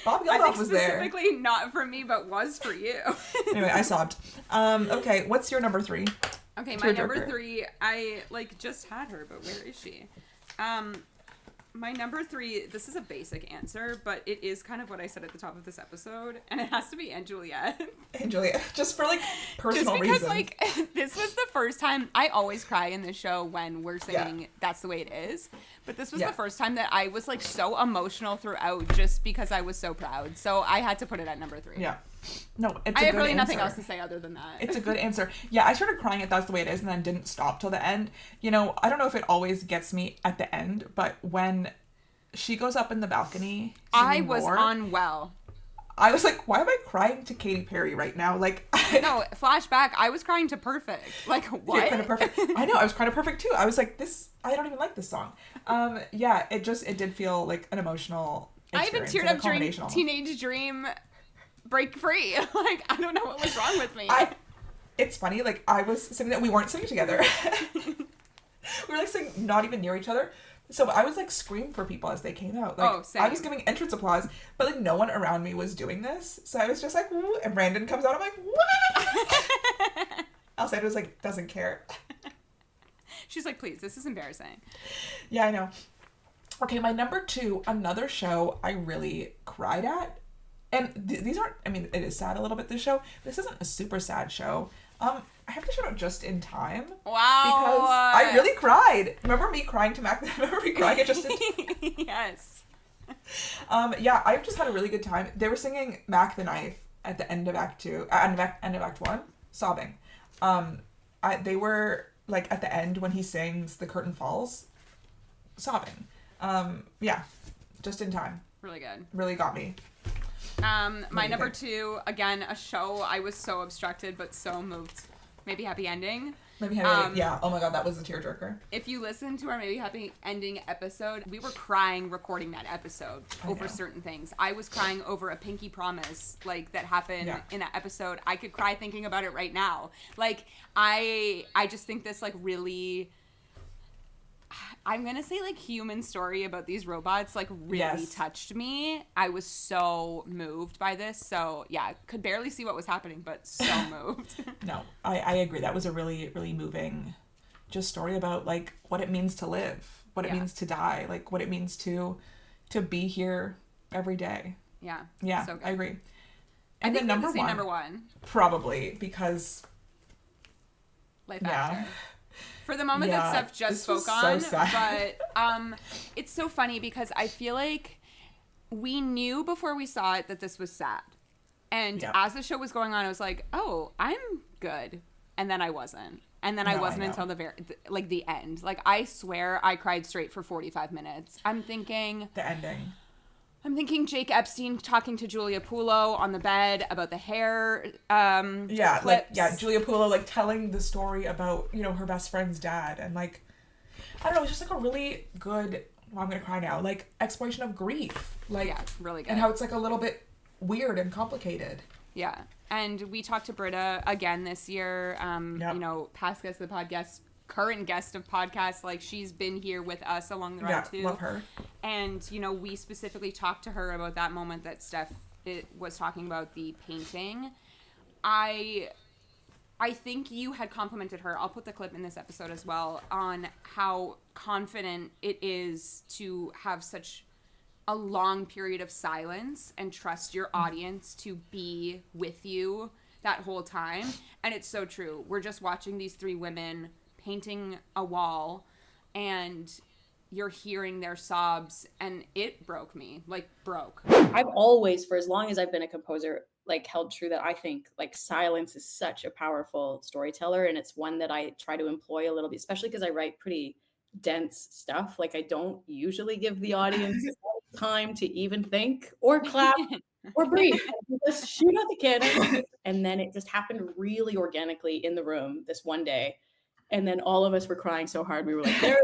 Bob I Geldof think was there. specifically not for me, but was for you. Anyway, I sobbed. Okay, what's your number 3? Okay, my number 3, I like just had her, but where is she? My number 3, this is a basic answer, but it is kind of what I said at the top of this episode, and it has to be Anne Juliet. Anne Juliet, just for like personal reasons. Just because like this was the first time. I always cry in this show when we're singing That's the Way It Is, but this was the first time that I was like so emotional throughout, just because I was so proud. So I had to put it at number 3. Yeah. No, it's I a have good really answer. nothing else to say other than that. It's a good answer. Yeah, I started crying at That's the Way It Is and then didn't stop till the end. You know, I don't know if it always gets me at the end, but when she goes up in the balcony, I was unwell. I was like, why am I crying to Katy Perry right now? Like, no, flashback. I was crying to Perfect. Like, what? You're crying to Perfect. I know, I was crying to Perfect too. I was like, I don't even like this song. Yeah, it did feel like an emotional experience. I even teared up during Teenage Dream Break Free. Like, I don't know what was wrong with me. It's funny, like, I was sitting there, we weren't sitting together. We were like sitting not even near each other. So I was like scream for people as they came out. Like, same. I was giving entrance applause, but like no one around me was doing this. So I was just like, woo, and Brandon comes out, I'm like, what? Alcide was like, doesn't care. She's like, please, this is embarrassing. Yeah, I know. Okay, my number 2, another show I really cried at. And these aren't, I mean, it is sad a little bit, this show. This isn't a super sad show. I have to shout out Just in Time. Wow. Because I really cried. Remember me crying to Mac? Remember me crying at Just in Time? Yes. Yeah, I've just had a really good time. They were singing Mac the Knife at the end of Act 2, end of Act 1, sobbing. They were, like, at the end when he sings The Curtain Falls, sobbing. Yeah, Just in Time. Really good. Really got me. My number 2, again, a show I was so obstructed but so moved. Maybe Happy Ending. Maybe Happy yeah. Oh my god, that was a tearjerker. If you listen to our Maybe Happy Ending episode, we were crying recording that episode over certain things. I was crying over a pinky promise, like, that happened in that episode. I could cry thinking about it right now. Like, I just think this, like, really, I'm gonna say, like, human story about these robots, like, really touched me. I was so moved by this. So yeah, could barely see what was happening, but so moved. No, I agree. That was a really, really moving just story about, like, what it means to live, what it means to die, like, what it means to be here every day. Yeah, so I agree. And then number 1, probably, because Life After. For the moment that Steph just spoke on, so sad. But it's so funny because I feel like we knew before we saw it that this was sad. And as the show was going on, I was like, oh, I'm good. And then I wasn't. And then I wasn't until the end. Like, I swear I cried straight for 45 minutes. I'm thinking... The ending. I'm thinking Jake Epstein talking to Julia Pulo on the bed about the hair clips. Julia Pulo, like, telling the story about, you know, her best friend's dad. And, like, I don't know, it's just, like, a really good, well, I'm gonna cry now, like, exploration of grief. Like, yeah, really good. And how it's, like, a little bit weird and complicated. Yeah. And we talked to Britta again this year, you know, past guest of the podcast, current guest of podcasts. Like, she's been here with us along the ride too. Love her. And, you know, we specifically talked to her about that moment that Steph was talking about, the painting. I think you had complimented her, I'll put the clip in this episode as well, on how confident it is to have such a long period of silence and trust your audience to be with you that whole time. And it's so true. We're just watching these 3 women painting a wall, and you're hearing their sobs, and it broke me. Like, broke. I've always, for as long as I've been a composer, like, held true that I think, like, silence is such a powerful storyteller, and it's one that I try to employ a little bit, especially because I write pretty dense stuff. Like, I don't usually give the audience time to even think or clap we're brief. Just shoot out the cannon. And then it just happened really organically in the room this one day. And then all of us were crying so hard. We were like,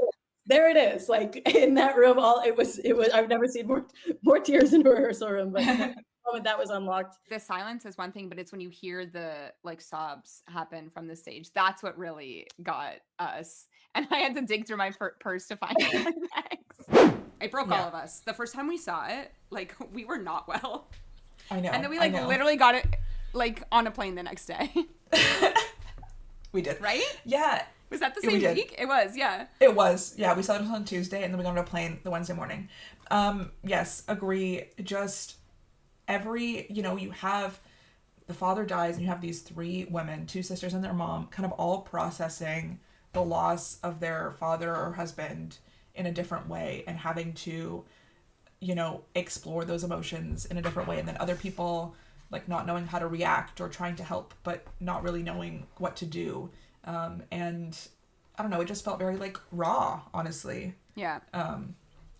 there it is. Like in that room, it was, I've never seen more tears in a rehearsal room, but the moment that was unlocked. The silence is one thing, but it's when you hear the like sobs happen from the stage. That's what really got us. And I had to dig through my purse to find it next. It broke all of us. The first time we saw it, like we were not well. I know. And then we like literally got it like on a plane the next day. We did. Right? Yeah. Was that the same week? It was, yeah. It was. Yeah, we saw it on Tuesday and then we got on a plane the Wednesday morning. Yes, agree. Just you have the father dies and you have these 3 women, 2 sisters and their mom, kind of all processing the loss of their father or husband in a different way and having to, explore those emotions in a different way. And then other people like not knowing how to react or trying to help, but not really knowing what to do. And I don't know, it just felt very like raw, honestly. Yeah.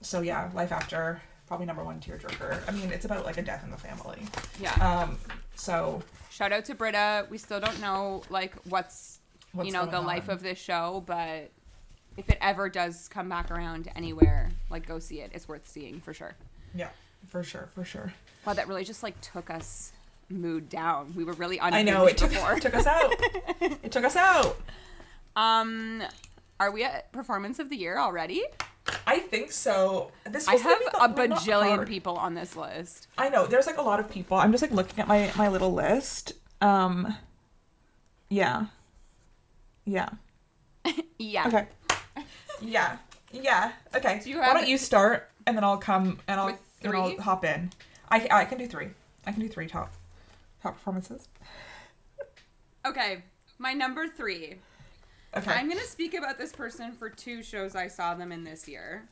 So yeah, Life After, probably number 1 tearjerker. I mean, it's about like a death in the family. Yeah. So shout out to Britta. We still don't know like what's the life of this show, but if it ever does come back around anywhere, like go see it. It's worth seeing for sure. Yeah, for sure. Wow, that really just like took us mood down. We were really unhinged. I know, it took us out. It took us out. Are we at performance of the year already? I think so. I have a bajillion people on this list. I know, there's like a lot of people. I'm just like looking at my little list. Yeah. Yeah. Okay. Yeah. Okay. Why don't you start and then I'll come and I'll hop in. I can do 3. I can do 3 top performances. Okay. My number 3. Okay. I'm going to speak about this person for 2 shows I saw them in this year.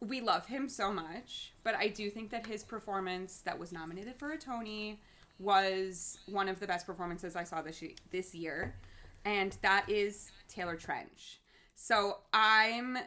We love him so much, but I do think that his performance that was nominated for a Tony was one of the best performances I saw this year, and that is Taylor Trench. So I'm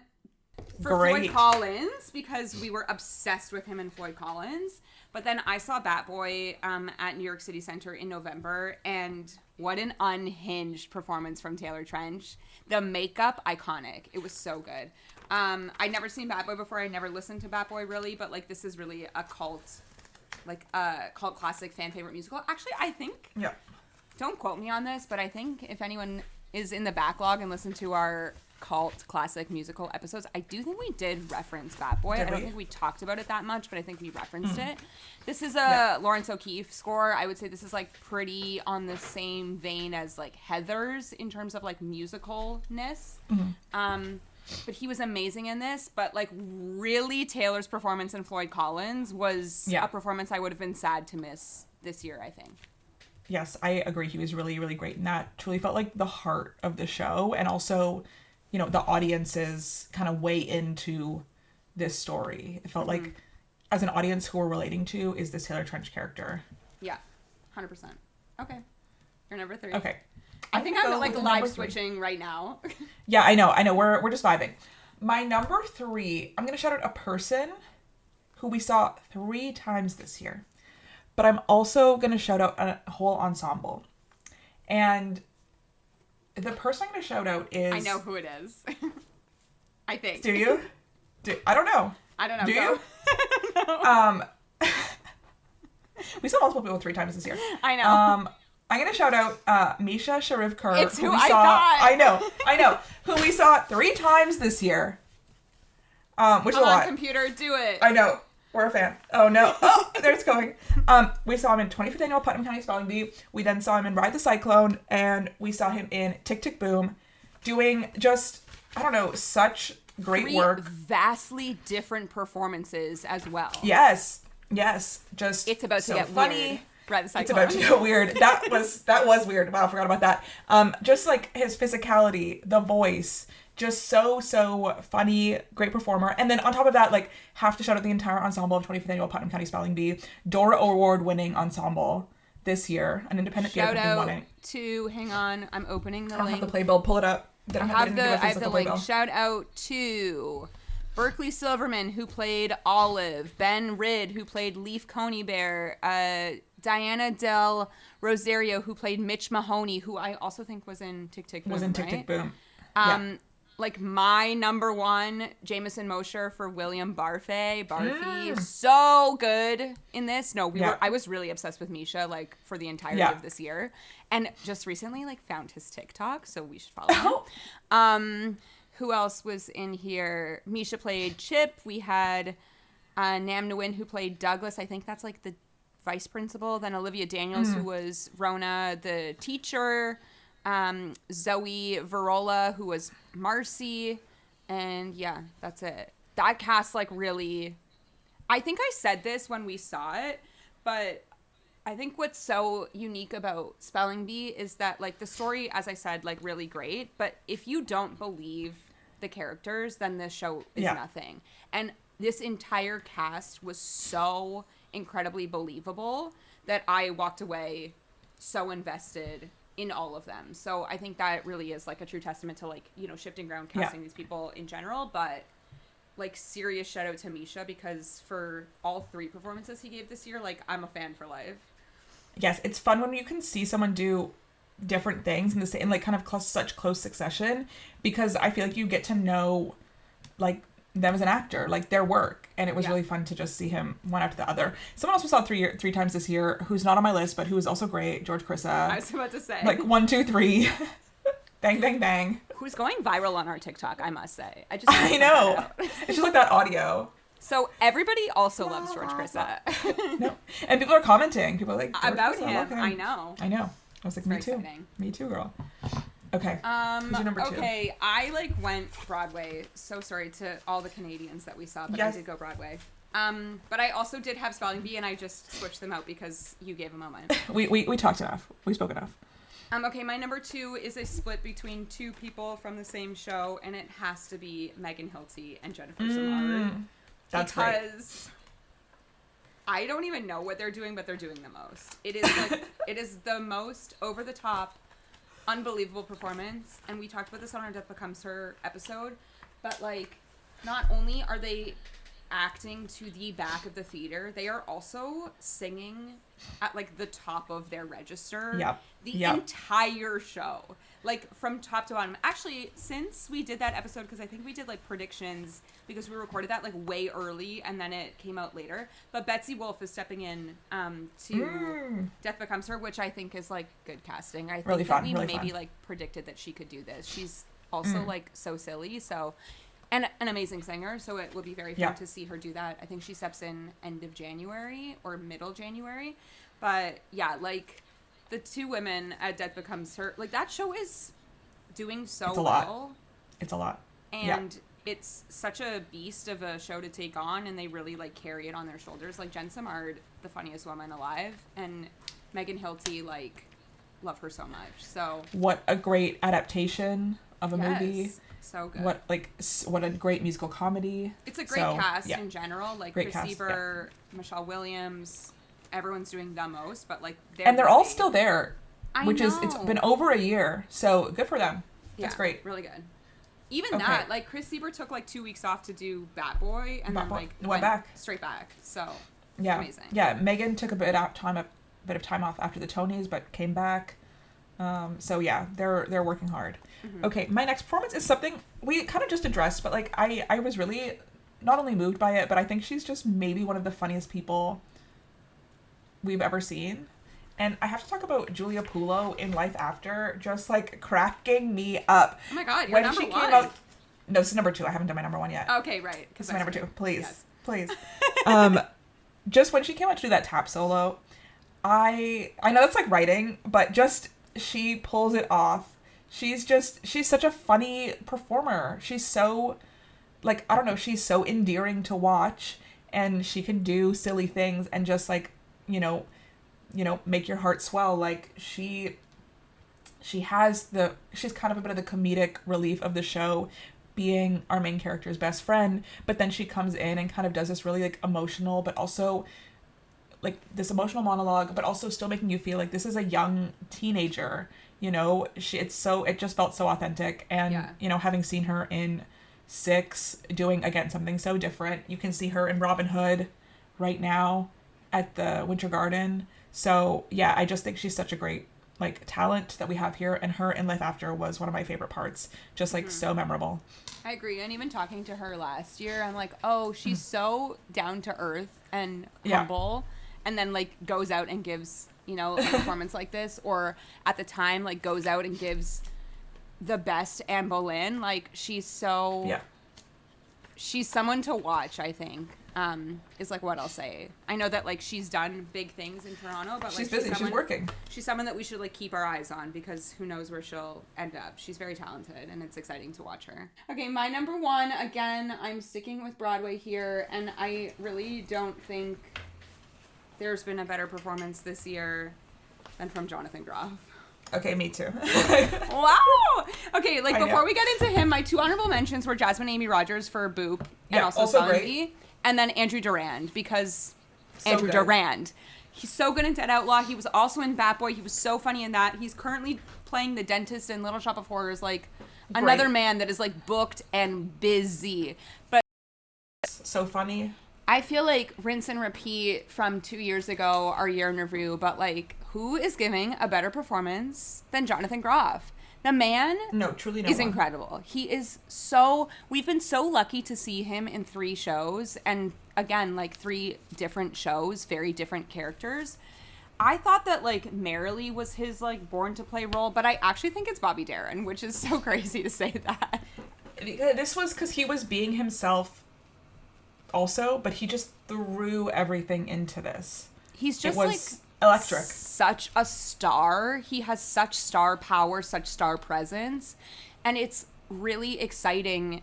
for Floyd Collins because we were obsessed with him and Floyd Collins, but then I saw Bat Boy at New York City Center in November, and what an unhinged performance from Taylor Trench. The makeup, iconic. It was so good. I'd never seen Bat Boy before. I never listened to Bat Boy really, but like this is really a cult classic fan favorite musical. Actually, I think. Yeah. Don't quote me on this, but I think if anyone is in the backlog and listened to our cult classic musical episodes, I do think we did reference Bat Boy. I don't think we talked about it that much, but I think we referenced it. This is a Lawrence O'Keefe score. I would say this is like pretty on the same vein as like Heathers in terms of like musicalness. But he was amazing in this. But like really Taylor's performance in Floyd Collins was a performance I would have been sad to miss this year, I think. Yes, I agree. He was really, really great. And that truly felt like the heart of the show. And also, the audience's kind of way into this story. It felt like, as an audience who we're relating to, is this Taylor Trench character. Yeah, 100%. Okay. You're number 3. Okay. I think I'm like live switching right now. Yeah, I know. We're just vibing. My number 3, I'm going to shout out a person who we saw 3 times this year. But I'm also going to shout out a whole ensemble. And the person I'm going to shout out is... I know who it is. I think. Do you? I don't know. I don't know. Do you? No. We saw multiple people 3 times this year. I know. I'm going to shout out Misha Sharivkar. It's who I thought. I know. Who we saw 3 times this year. Which is a lot. Come on, computer, do it. I know. We're a fan. Oh, no. Oh, there it's going. We saw him in 25th Annual Putnam County Spelling Bee. We then saw him in Ride the Cyclone. And we saw him in Tick, Tick, Boom. Doing just, I don't know, such great work. Vastly different performances as well. Yes. Just it's about to get funny. Weird. Ride the Cyclone. It's about to get weird. That was weird. Wow, I forgot about that. Just like his physicality, the voice, just so funny, great performer. And then on top of that, like, have to shout out the entire ensemble of 25th Annual Putnam County Spelling Bee, Dora Award-winning ensemble this year, an independent theater company won it. To, hang on, I'm opening the I don't link. have the playbill. Pull it up. I have the link. Shout out to Berkeley Silverman, who played Olive. Ben Ridd, who played Leaf Coney Bear. Diana Del Rosario, who played Mitch Mahoney, who I also think was in Tick Tick Boom. Was in Tick Tick Boom. Like my number one, Jameson Mosher for William Barfey. So good in this. No, I was really obsessed with Misha like for the entirety of this year. And just recently like found his TikTok, so we should follow him. Who else was in here? Misha played Chip. We had Nam Nguyen, who played Douglas. I think that's like the vice principal. Then Olivia Daniels, who was Rona, the teacher. Zoe Verola, who was Marcy, and yeah, that's it. That cast like really, I think I said this when we saw it, but I think what's so unique about Spelling Bee is that like the story, as I said, like really great, but if you don't believe the characters, then this show is nothing. And this entire cast was so incredibly believable that I walked away so invested in all of them. So I think that really is like a true testament to like, you know, shifting ground casting these people in general, but like serious shout out to Misha because for all 3 performances he gave this year, like I'm a fan for life. Yes, it's fun when you can see someone do different things in the same, like kind of such close succession, because I feel like you get to know like them as an actor, like their work, and it was really fun to just see him one after the other. Someone else we saw three times this year, who's not on my list, but who was also great, George Krissa. I was about to say. Like 1, 2, 3, bang, bang, bang. Who's going viral on our TikTok, I must say. I know. It's just like that audio. So everybody also loves George Krissa. No, and people are commenting. People are like about Krissa, him. I know. I was like, me too. Exciting. Me too, girl. Okay. Who's your number 2? Okay, I like went Broadway. So sorry to all the Canadians that we saw, but I did go Broadway. But I also did have Spelling Bee, and I just switched them out because you gave a moment. We talked enough. We spoke enough. Okay, my number 2 is a split between 2 people from the same show, and it has to be Megan Hilty and Jennifer Samard. That's because I don't even know what they're doing, but they're doing the most. It is like it is the most over the top, unbelievable performance. And we talked about this on our Death Becomes Her episode, but like not only are they acting to the back of the theater, they are also singing at like the top of their register the entire show, like from top to bottom. Actually, since we did that episode, because I think we did like predictions because we recorded that like way early and then it came out later, but Betsy Wolfe is stepping in to Death Becomes Her, which I think is like good casting. I think really fun, that we really maybe fun. like predicted that she could do this. She's also like so silly, so and an amazing singer, so it will be very fun to see her do that. I think she steps in end of January or middle January. But yeah, like the 2 women at Death Becomes Her, like that show is doing so well. It's a lot. And it's such a beast of a show to take on, and they really like carry it on their shoulders. Like Jen Samard, the funniest woman alive, and Megan Hilty, like love her so much. So what a great adaptation of a movie. So good. What a great musical comedy. It's a great cast in general. Like great Chris cast, Sieber, Michelle Williams, everyone's doing the most, but like they're all still there, which know. is it's been over a year, so good for them. That's great. Really good. Even that, like Chris Sieber took like 2 weeks off to do Bat Boy, and then like went back straight back. So amazing. Yeah, Megan took a bit of time off after the Tonys, but came back. So yeah, they're working hard. Okay, my next performance is something we kind of just addressed, but like I was really not only moved by it, but I think she's just maybe one of the funniest people we've ever seen. And I have to talk about Julia Pulo in Life After, just like cracking me up. Oh my god, you're number 1. No, this is number 2. I haven't done my number 1 yet. Okay, right. This is my number 2. Please. Please. Just when she came out to do that tap solo, I know that's like writing, but just she pulls it off. She's such a funny performer. She's so, like, I don't know, she's so endearing to watch, and she can do silly things and just like, you know, make your heart swell. Like she's kind of a bit of the comedic relief of the show, being our main character's best friend, but then she comes in and kind of does this really like emotional, but also like this emotional monologue, but also still making you feel like this is a young teenager, you know. It just felt so authentic. And you know, having seen her in 6, doing, again, something so different. You can see her in Robin Hood right now at the Winter Garden. So, yeah, I just think she's such a great, like, talent that we have here. And her in Life After was one of my favorite parts. Just, like, so memorable. I agree. And even talking to her last year, I'm like, oh, she's so down to earth and humble. And then, like, goes out and gives, you know, a performance like this. Or at the time, like, goes out and gives the best Anne Boleyn. Like, she's so... Yeah. She's someone to watch, I think. Is like what I'll say. I know that like she's done big things in Toronto, but she's like busy. She's working. She's someone that we should like keep our eyes on because who knows where she'll end up. She's very talented and it's exciting to watch her. Okay, my number 1, again, I'm sticking with Broadway here, and I really don't think there's been a better performance this year than from Jonathan Groff. Okay, me too. Wow. Okay, like before we get into him, my 2 honorable mentions were Jasmine Amy Rogers for Boop and also Zombie. And then Andrew Durand, because Andrew Durand. He's so good in Dead Outlaw. He was also in Batboy. He was so funny in that. He's currently playing the dentist in Little Shop of Horrors, like another man that is like booked and busy. But so funny. I feel like rinse and repeat from 2 years ago, our year in review, but like who is giving a better performance than Jonathan Groff? The man truly is incredible. He is so... We've been so lucky to see him in 3 shows. And again, like 3 different shows, very different characters. I thought that like Merrily was his like born to play role, but I actually think it's Bobby Darin, which is so crazy to say that. This was because he was being himself also, but he just threw everything into this. He's just like... electric. Such a star. He has such star power, such star presence. And it's really exciting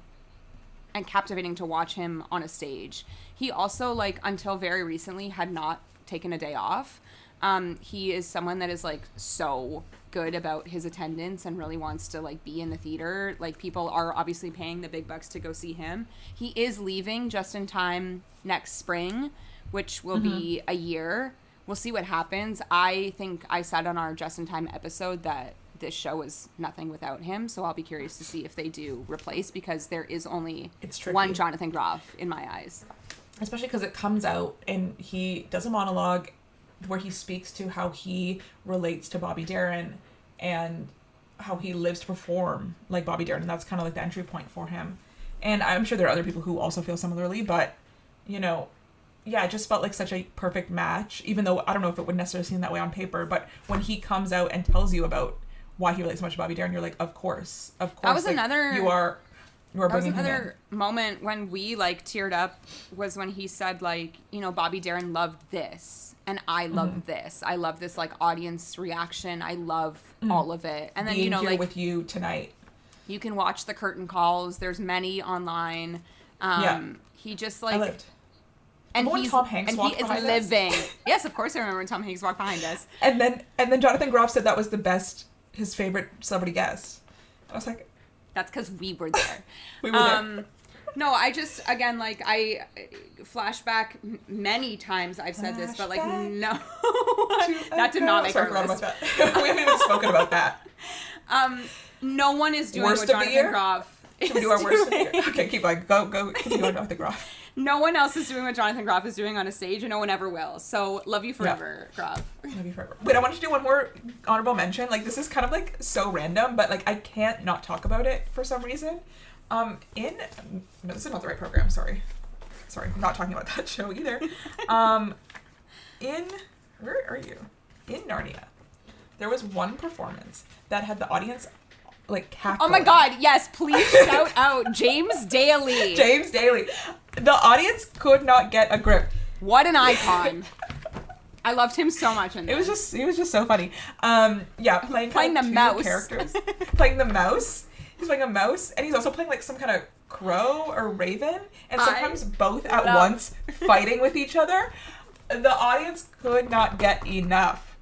and captivating to watch him on a stage. He also, like, until very recently, had not taken a day off. He is someone that is, like, so good about his attendance and really wants to, like, be in the theater. Like, people are obviously paying the big bucks to go see him. He is leaving just in time next spring, which will be a year. We'll see what happens. I think I said on our Just in Time episode that this show is nothing without him, so I'll be curious to see if they do replace, because there is only one Jonathan Groff in my eyes. Especially because it comes out and he does a monologue where he speaks to how he relates to Bobby Darin and how he lives to perform like Bobby Darin, and that's kind of like the entry point for him. And I'm sure there are other people who also feel similarly, but, you know... Yeah, it just felt like such a perfect match, even though I don't know if it would necessarily seem that way on paper, but when he comes out and tells you about why he relates so much to Bobby Darin, you're like, of course. That was like, another... You are bringing him in. Another moment when we, like, teared up was when he said, like, you know, Bobby Darin loved this, and I love this. I love this, like, audience reaction. I love all of it. And then, being you know, here like... with you tonight. You can watch the curtain calls. There's many online. He just, like... I lived. And when Tom Hanks walked behind us? Yes, of course I remember when Tom Hanks walked behind us. And then Jonathan Groff said that was his favorite celebrity guest. I was like... That's because we were there. We were there. No, I just, again, like, I flashback many times I've said this, but, like, no. That did not make our list. We haven't even spoken about that. No one is doing worst what Jonathan Groff is Should we do our worst doing. of the year? Okay, keep going. Go. Continue on Jonathan Groff. No one else is doing what Jonathan Groff is doing on a stage, and no one ever will. So, love you forever, Groff. Love you forever. Wait, I want to do one more honorable mention. Like, this is kind of, like, so random, but, like, I can't not talk about it for some reason. No, this is not the right program. Sorry, I'm not talking about that show either. Where are you? In Narnia, there was one performance that had the audience, like, cackling. Oh my God, yes, please shout out James Daly. James Daly. The audience could not get a grip. What an icon. I loved him so much in this. He was just so funny. Playing the mouse. Characters. Playing the mouse. He's playing a mouse, and he's also playing, like, some kind of crow or raven, and sometimes both at once fighting with each other. The audience could not get enough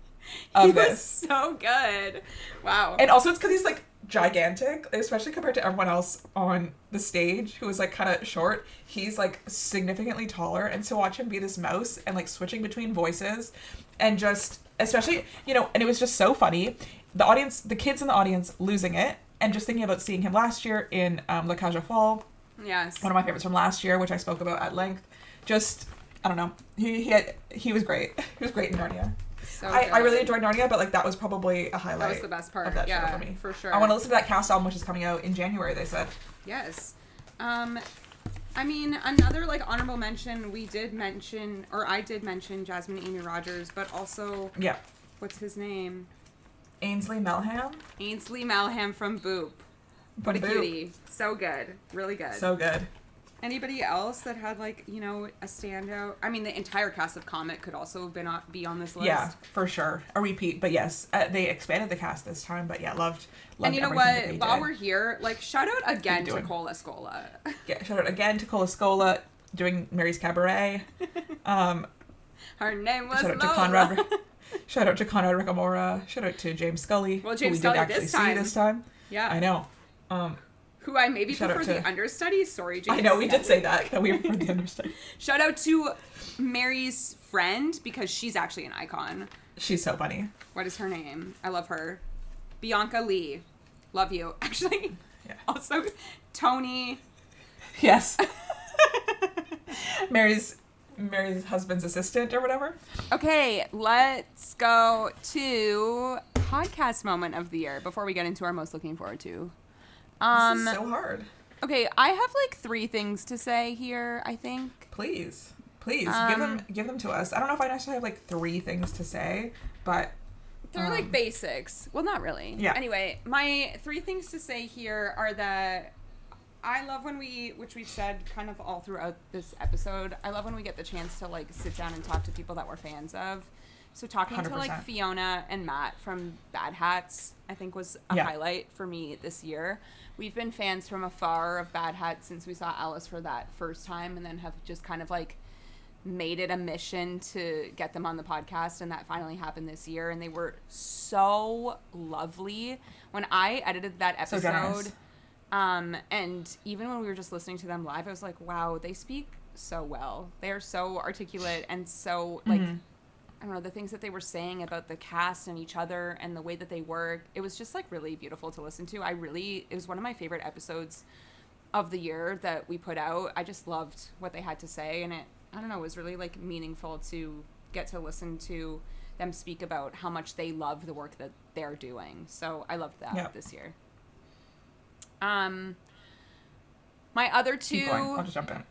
of this. He was so good. Wow. And also it's because he's, like, gigantic, especially compared to everyone else on the stage who is, like, kind of short. He's, like, significantly taller, and to watch him be this mouse and, like, switching between voices and just, especially, you know, and it was just so funny. The kids in the audience losing it, and just thinking about seeing him last year in La Cage aux Folles, Yes. One of my favorites from last year, which I spoke about at length. Just, I don't know. He was great. He was great in Narnia. So I really enjoyed Narnia, but like that was probably a highlight. That was the best part of that show for me. For sure. I want to listen to that cast album, which is coming out in January. They said. Yes. I mean, another like honorable mention. I did mention Jasmine Amy Rogers, but also what's his name? Ainsley Melham. Ainsley Melham from Boop. What a cutie. So good. Really good. So good. Anybody else that had like, you know, a standout? I mean, the entire cast of Comet could also be on this list. Yeah, for sure. A repeat, but yes, they expanded the cast this time, but yeah, loved and you know what? While we're here, like, shout out again to Cola Scola. Yeah, shout out again to Cola Scola doing Mary's Cabaret. Her name was shout out Lola. to Conrad. Shout out to Conrad Ricamora. Shout out to James Scully. Well, James who Scully we did actually see this time. Yeah, I know. Who I maybe prefer the understudy. Sorry, James. I know, we did say that we prefer the understudy. Shout out to Mary's friend, because she's actually an icon. She's so funny. What is her name? I love her. Bianca Lee. Love you. Actually, also Tony. Yes. Mary's husband's assistant or whatever. Okay, let's go to podcast moment of the year before we get into our most looking forward to. This is so hard. Okay, I have like 3 things to say here, I think. Please give them to us. I don't know if I necessarily have like 3 things to say, but they're like basics. Well, not really. Yeah. Anyway, my 3 things to say here are that I love when which we've said kind of all throughout this episode, I love when we get the chance to like sit down and talk to people that we're fans of. So talking 100%. To like Fiona and Matt from Bad Hats, I think was a highlight for me this year. We've been fans from afar of Bad Hats since we saw Alice for that first time, and then have just kind of like made it a mission to get them on the podcast, and that finally happened this year, and they were so lovely. When I edited that episode, and even when we were just listening to them live, I was like, wow, they speak so well. They are so articulate and so like I don't know, the things that they were saying about the cast and each other and the way that they work, it was just like really beautiful to listen to. It was one of my favorite episodes of the year that we put out. I just loved what they had to say, and it was really like meaningful to get to listen to them speak about how much they love the work that they're doing. So I loved that this year. My other 2. I'll just jump in.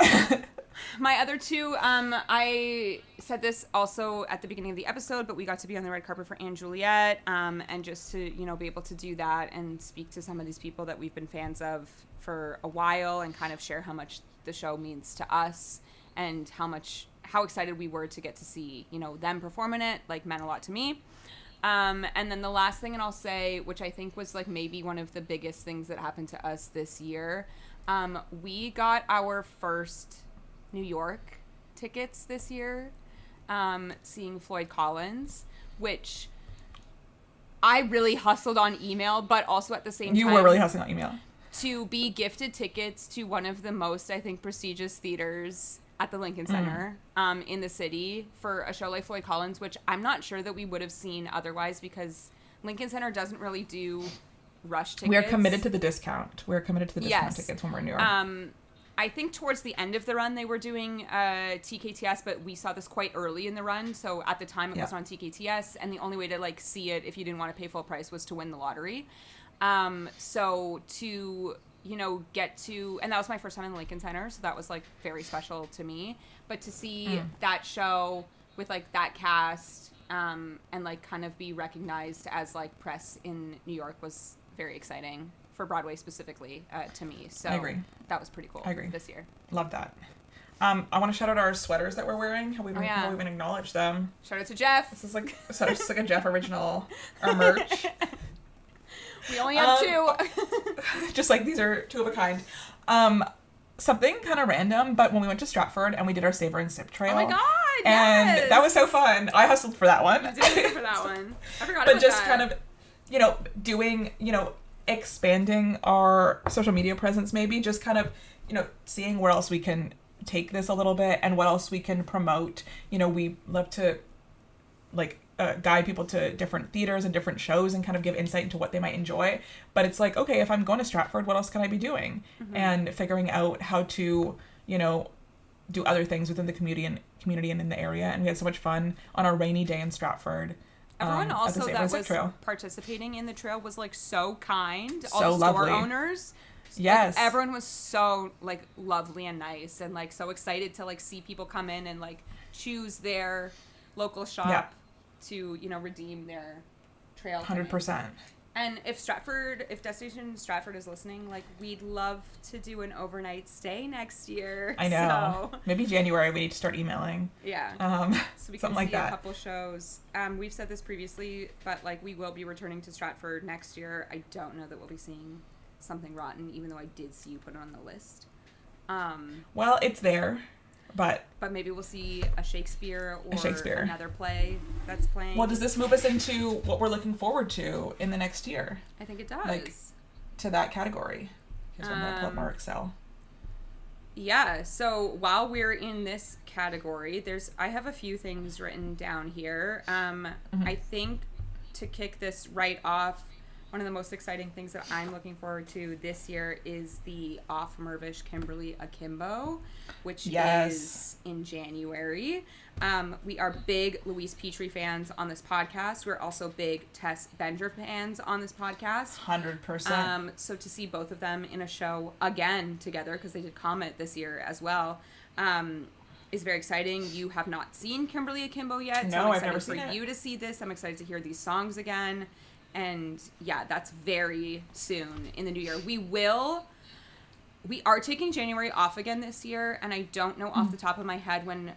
My other 2, I said this also at the beginning of the episode, but we got to be on the red carpet for Anne Juliet, and just to, you know, be able to do that and speak to some of these people that we've been fans of for a while and kind of share how much the show means to us and how excited we were to get to see, you know, them perform in it, like meant a lot to me. And then the last thing, and I'll say, which I think was like maybe one of the biggest things that happened to us this year, we got our first New York tickets this year, seeing Floyd Collins, which I really hustled on email, but also at the same time, you were really hustling on email to be gifted tickets to one of the most, I think, prestigious theaters at the Lincoln Center in the city for a show like Floyd Collins, which I'm not sure that we would have seen otherwise, because Lincoln Center doesn't really do rush tickets. We're committed to the discount. Tickets when we're in New York. I think towards the end of the run they were doing TKTS, but we saw this quite early in the run. So at the time it was on TKTS, and the only way to like see it if you didn't want to pay full price was to win the lottery. So to, you know, get to, and that was my first time in the Lincoln Center, so that was like very special to me. But to see that show with like that cast and like kind of be recognized as like press in New York was very exciting. For Broadway specifically, to me. So I agree. That was pretty cool. I agree. This year. Love that. I want to shout out our sweaters that we're wearing. How we even acknowledge them. Shout out to Jeff. This is like a Jeff original, our merch. We only have 2. Just like these are 2 of a kind. Something kind of random, but when we went to Stratford and we did our Savor and Sip trail. Oh my god! And that was so fun. I hustled for that one. You did hustle for that one. I forgot about that. But just kind of, you know, doing, you know, expanding our social media presence, maybe just kind of, you know, seeing where else we can take this a little bit and what else we can promote. You know, we love to like guide people to different theaters and different shows and kind of give insight into what they might enjoy. But it's like, okay, if I'm going to Stratford, what else can I be doing? And figuring out how to, you know, do other things within the community and in the area. And we had so much fun on our rainy day in Stratford. Everyone also that was trail. participating in the trail was like so kind. So all the lovely. store owners. Yes. Like, everyone was so like lovely and nice and like so excited to like see people come in and like choose their local shop to, you know, redeem their trail. 100%. And if Destination Stratford is listening, like, we'd love to do an overnight stay next year. I know. So, maybe January we need to start emailing. Yeah. So we can see a couple shows. We've said this previously, but, like, we will be returning to Stratford next year. I don't know that we'll be seeing Something Rotten, even though I did see you put it on the list. Well, it's there. But maybe we'll see a Shakespeare or Shakespeare. Another play that's playing. Well, does this move us into what we're looking forward to in the next year? I think it does. Like, to that category. Here's I'm going to put more Excel. Yeah, so while we're in this category, I have a few things written down here. I think to kick this right off, one of the most exciting things that I'm looking forward to this year is the Off Mirvish Kimberly Akimbo, which is in January. We are big Louise Petrie fans on this podcast. We're also big Tess Bender fans on this podcast. 100%. So to see both of them in a show again together, because they did Comet this year as well, is very exciting. You have not seen Kimberly Akimbo yet. No, so I'm I've never excited seen for it. you to see this. I'm excited to hear these songs again. And yeah, that's very soon in the new year. We are taking January off again this year, and I don't know off the top of my head when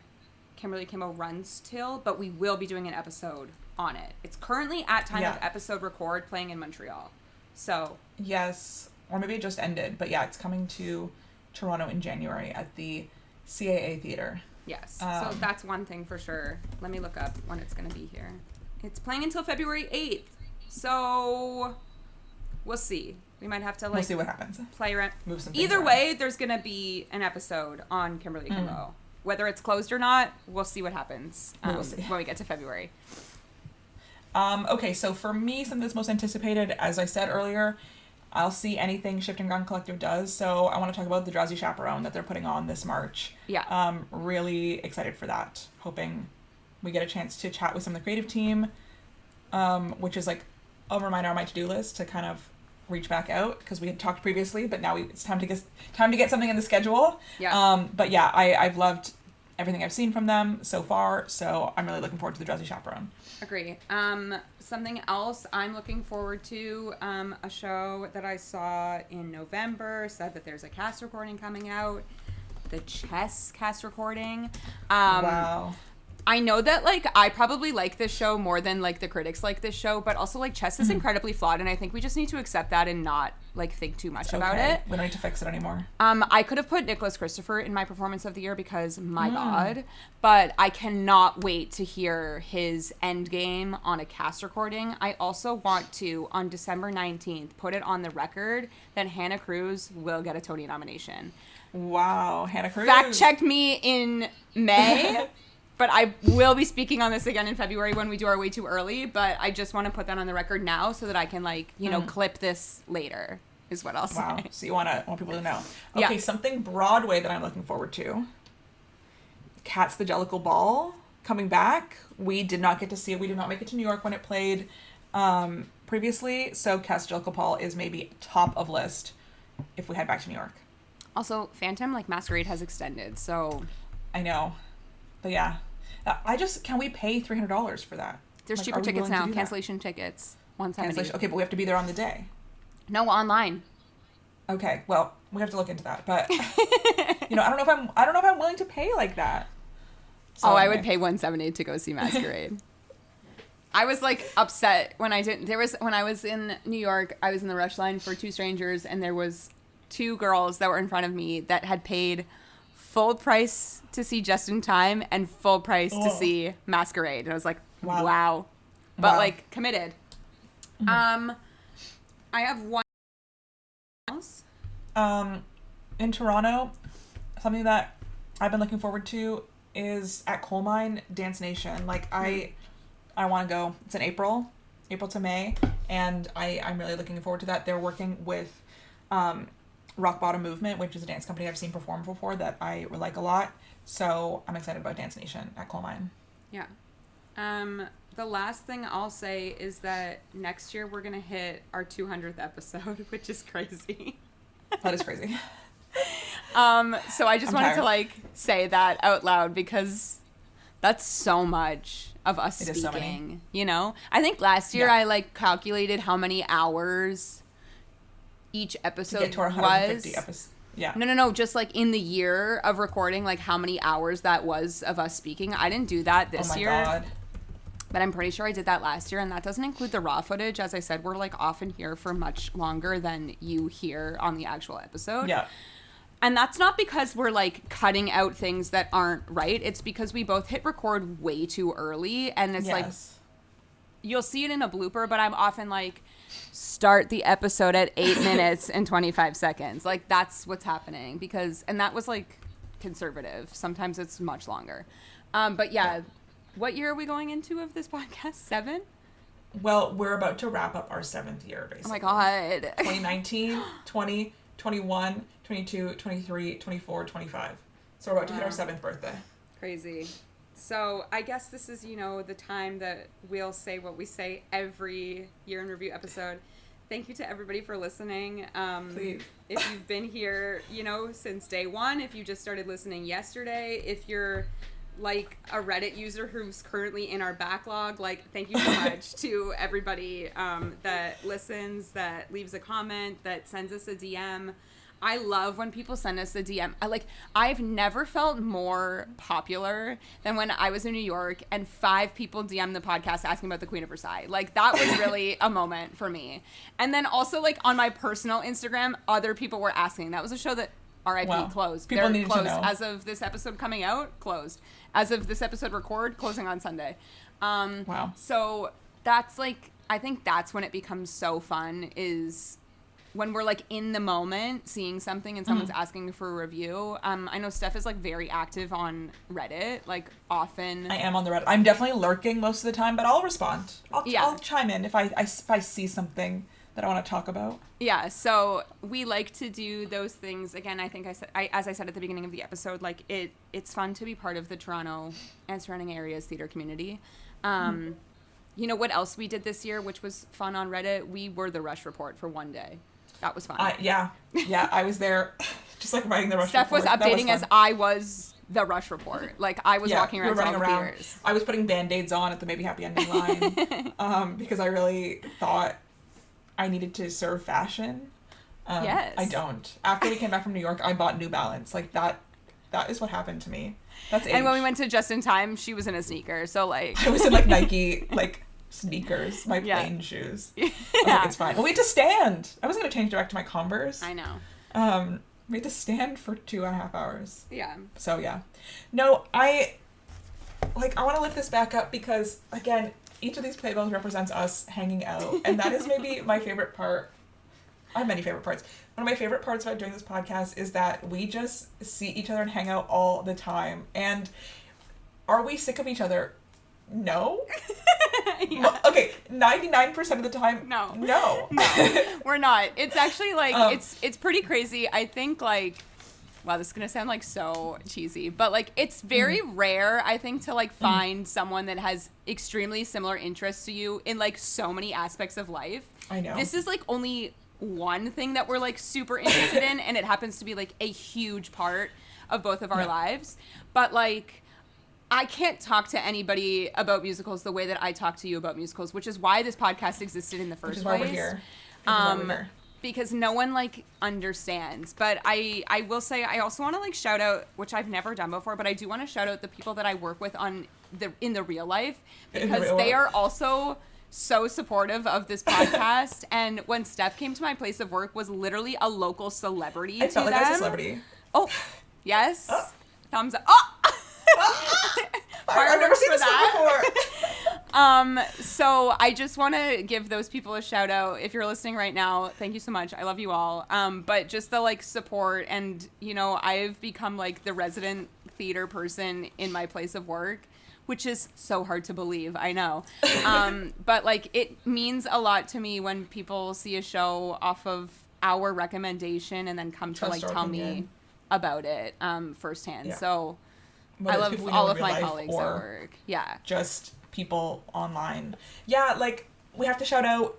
Kimberly Akimbo runs till, but we will be doing an episode on it. It's currently at time of episode record playing in Montreal. So yes, or maybe it just ended, but yeah, it's coming to Toronto in January at the CAA Theatre. Yes, so that's one thing for sure. Let me look up when it's going to be here. It's playing until February 8th. So we'll see. We might have to we'll see what happens. Play around. Move some Either around. way, there's gonna be an episode on Kimberly Akimbo. Whether it's closed or not, we'll see what happens. We'll see when we get to February. Okay, so for me, something that's most anticipated, as I said earlier, I'll see anything Shifting Ground Collective does. So I want to talk about the Drowsy Chaperone that they're putting on this March. Yeah. Really excited for that. Hoping we get a chance to chat with some of the creative team, which is like a reminder on my to-do list to kind of reach back out because we had talked previously, but now it's time to get something in the schedule. Yeah. But yeah, I've loved everything I've seen from them so far, so I'm really looking forward to the Drowsy Chaperone. Agree. Something else I'm looking forward to, a show that I saw in November said that there's a cast recording coming out. The Chess cast recording. Wow. I know that, like, I probably like this show more than, like, the critics like this show, but also, like, Chess is incredibly flawed, and I think we just need to accept that and not, like, think too much about it. We don't need to fix it anymore. I could have put Nicholas Christopher in my performance of the year because, my God, but I cannot wait to hear his endgame on a cast recording. I also want to, on December 19th, put it on the record that Hannah Cruz will get a Tony nomination. Wow, Hannah Cruz. Fact-checked me in May. But I will be speaking on this again in February when we do our Way Too Early. But I just want to put that on the record now so that I can, like, you know, clip this later is what I'll say. Wow. So you want people to know. Okay, something Broadway that I'm looking forward to. Cat's the Jellicle Ball coming back. We did not get to see it. We did not make it to New York when it played previously. So Cat's the Jellicle Ball is maybe top of list if we head back to New York. Also, Phantom, like, Masquerade has extended, so... I know. But yeah. Can we pay $300 for that? There's like, cheaper tickets now. That? Cancellation tickets. $170. Okay, but we have to be there on the day. No, online. Okay, well, we have to look into that. But you know, I don't know if I'm willing to pay like that. So, I would pay $170 to go see Masquerade. I was like upset when I didn't. When I was in New York, I was in the rush line for Two Strangers, and there was two girls that were in front of me that had paid full price to see Just in Time and full price to see Masquerade. And I was like, wow. But like committed. I have one else. In Toronto, something that I've been looking forward to is at Coal Mine Dance Nation. Like I I want to go. It's in April to May, and I'm really looking forward to that. They're working with Rock Bottom Movement, which is a dance company I've seen perform before that I like a lot. So I'm excited about Dance Nation at Coal Mine. Yeah. The last thing I'll say is that next year we're going to hit our 200th episode, which is crazy. That is crazy. So I just wanted tired. to like say that out loud because that's so much of us It is so many. speaking, you know? I think last year Yeah. I like calculated how many hours each To episode get to our 150 was. episodes. Yeah. No, just like in the year of recording, like how many hours that was of us speaking. I didn't do that this Oh my year. God. But I'm pretty sure I did that last year, and that doesn't include the raw footage. As I said, we're like often here for much longer than you hear on the actual episode. Yeah. And that's not because we're like cutting out things that aren't right. It's because we both hit record way too early, and it's like Yes. you'll see it in a blooper, but I'm often like, start the episode at 8 minutes and 25 seconds. Like that's what's happening and that was like conservative. Sometimes it's much longer. But yeah. What year are we going into of this podcast? 7? Well, we're about to wrap up our 7th year, basically. Oh my God. 2019, 20, 21, 22, 23, 24, 25. So we're about to hit our 7th birthday. Crazy. So I guess this is, the time that we'll say what we say every year in review episode. Thank you to everybody for listening. Please. If you've been here, since day one, if you just started listening yesterday, if you're like a Reddit user who's currently in our backlog, like thank you so much to everybody that listens, that leaves a comment, that sends us a DM. I love when people send us a DM. I've never felt more popular than when I was in New York and 5 people DM'd the podcast asking about the Queen of Versailles. Like that was really a moment for me. And then also like on my personal Instagram, other people were asking. That was a show that RIP Wow. closed. People They're need to closed. know. As of this episode coming out, closed. As of this episode closing on Sunday. Wow. So that's like, I think that's when it becomes so fun is when we're like in the moment seeing something and someone's asking for a review. I know Steph is like very active on Reddit, like often. I am on the Reddit. I'm definitely lurking most of the time, but I'll respond. I'll chime in if I see something that I want to talk about. Yeah, so we like to do those things. Again, I think as I said at the beginning of the episode, like it's fun to be part of the Toronto and surrounding areas theater community. You know what else we did this year, which was fun on Reddit? We were the Rush Report for one day. That was fun. Yeah, I was there, just like writing the Rush Steph Report. was That updating as fun. I was the Rush Report. Like I was walking we were around running selling around. beers. I was putting Band-Aids on at the Maybe Happy Ending line because I really thought I needed to serve fashion. Yes. I don't. After we came back from New York, I bought New Balance. Like that is what happened to me. That's age. And when we went to Just in Time, she was in a sneaker. So like I was in like Nike like sneakers, my plain shoes. I was like, it's fine. Well, we had to stand. I wasn't gonna change back to my Converse. I know. We had to stand for 2.5 hours. Yeah. So yeah. No, I want to lift this back up because again, each of these playbills represents us hanging out, and that is maybe my favorite part. I have many favorite parts. One of my favorite parts about doing this podcast is that we just see each other and hang out all the time. And are we sick of each other? No. Yeah. Okay, 99% of the time. No. No. We're not. It's actually like it's pretty crazy. I think like wow, this is gonna sound like so cheesy, but like it's very rare, I think, to like find someone that has extremely similar interests to you in like so many aspects of life. I know. This is like only one thing that we're like super interested in, and it happens to be like a huge part of both of our lives. But like I can't talk to anybody about musicals the way that I talk to you about musicals, which is why this podcast existed in the first Which is place. why we're here. Which is why we're here. Because no one like understands. But I will say I also want to like shout out, which I've never done before, but I do want to shout out the people that I work with in the real life, because they are also so supportive of this podcast. And when Steph came to my place of work, was literally a local celebrity. I felt like I was a celebrity. Oh, yes. Oh. Thumbs up. Oh! I've never seen this one before. So I just want to give those people a shout out. If you're listening right now, thank you so much. I love you all. But just the like support, and I've become like the resident theater person in my place of work, which is so hard to believe, I know. But like it means a lot to me when people see a show off of our recommendation and then come to like tell me about it firsthand. Yeah. So Whether I it's love people we know all in of real my life colleagues at or work. Yeah. just people online. Yeah, like we have to shout out,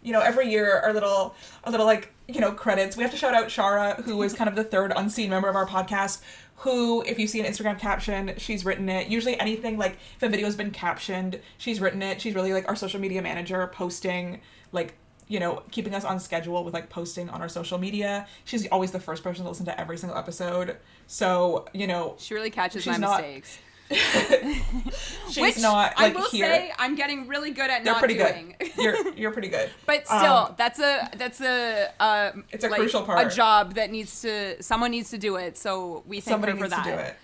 you know, every year our little like, you know, credits. We have to shout out Shara, who is kind of the third unseen member of our podcast, who, if you see an Instagram caption, she's written it. Usually anything, like, if a video's been captioned, she's written it. She's really, like, our social media manager, posting, like, you know, keeping us on schedule with, like, posting on our social media. She's always the first person to listen to every single episode. So, you know... She really catches my mistakes. She's Which, not, like, I will say, I'm getting really good at not doing. You're pretty good. But still, that's a it's a like, crucial part. A job that someone needs to do it. So we thank her for that. Somebody needs to do it.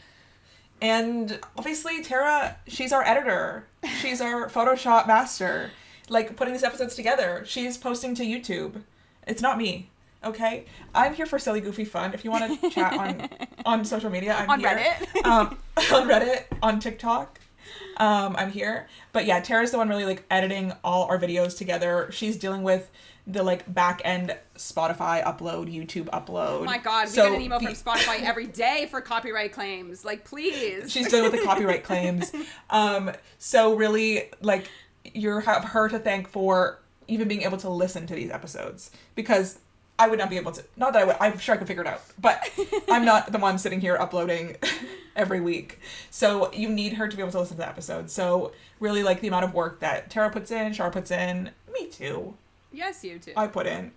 And obviously, Tara, she's our editor. She's our Photoshop master. Like, putting these episodes together. She's posting to YouTube. It's not me. Okay, I'm here for silly, goofy fun. If you want to chat on social media, I'm here. Reddit. On Reddit, on TikTok, I'm here. But yeah, Tara's the one really like editing all our videos together. She's dealing with the like back end Spotify upload, YouTube upload. Oh my God, we get an email from Spotify every day for copyright claims. Like, please. She's dealing with the copyright claims. So really, like, you have her to thank for even being able to listen to these episodes, because I would not be able to, not that I would, I'm sure I could figure it out, but I'm not the one sitting here uploading every week. So you need her to be able to listen to the episode. So really, like, the amount of work that Tara puts in, Shar puts in, me too. Yes, you too. I put in.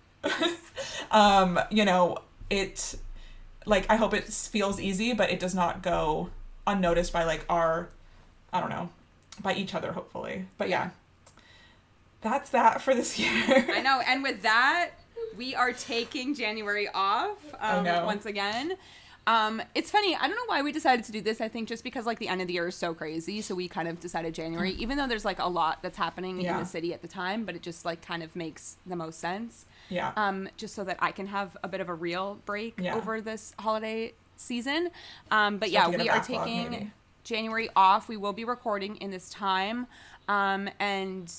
You know, it, like, I hope it feels easy, but it does not go unnoticed by, like, our, I don't know, by each other, hopefully. But yeah, that's that for this year. I know. And with that, we are taking January off once again. It's funny. I don't know why we decided to do this. I think just because like the end of the year is so crazy. So we kind of decided January, even though there's like a lot that's happening in the city at the time, but it just like kind of makes the most sense. Yeah. Just so that I can have a bit of a real break over this holiday season. But yeah, we are taking January off. We will be recording in this time. And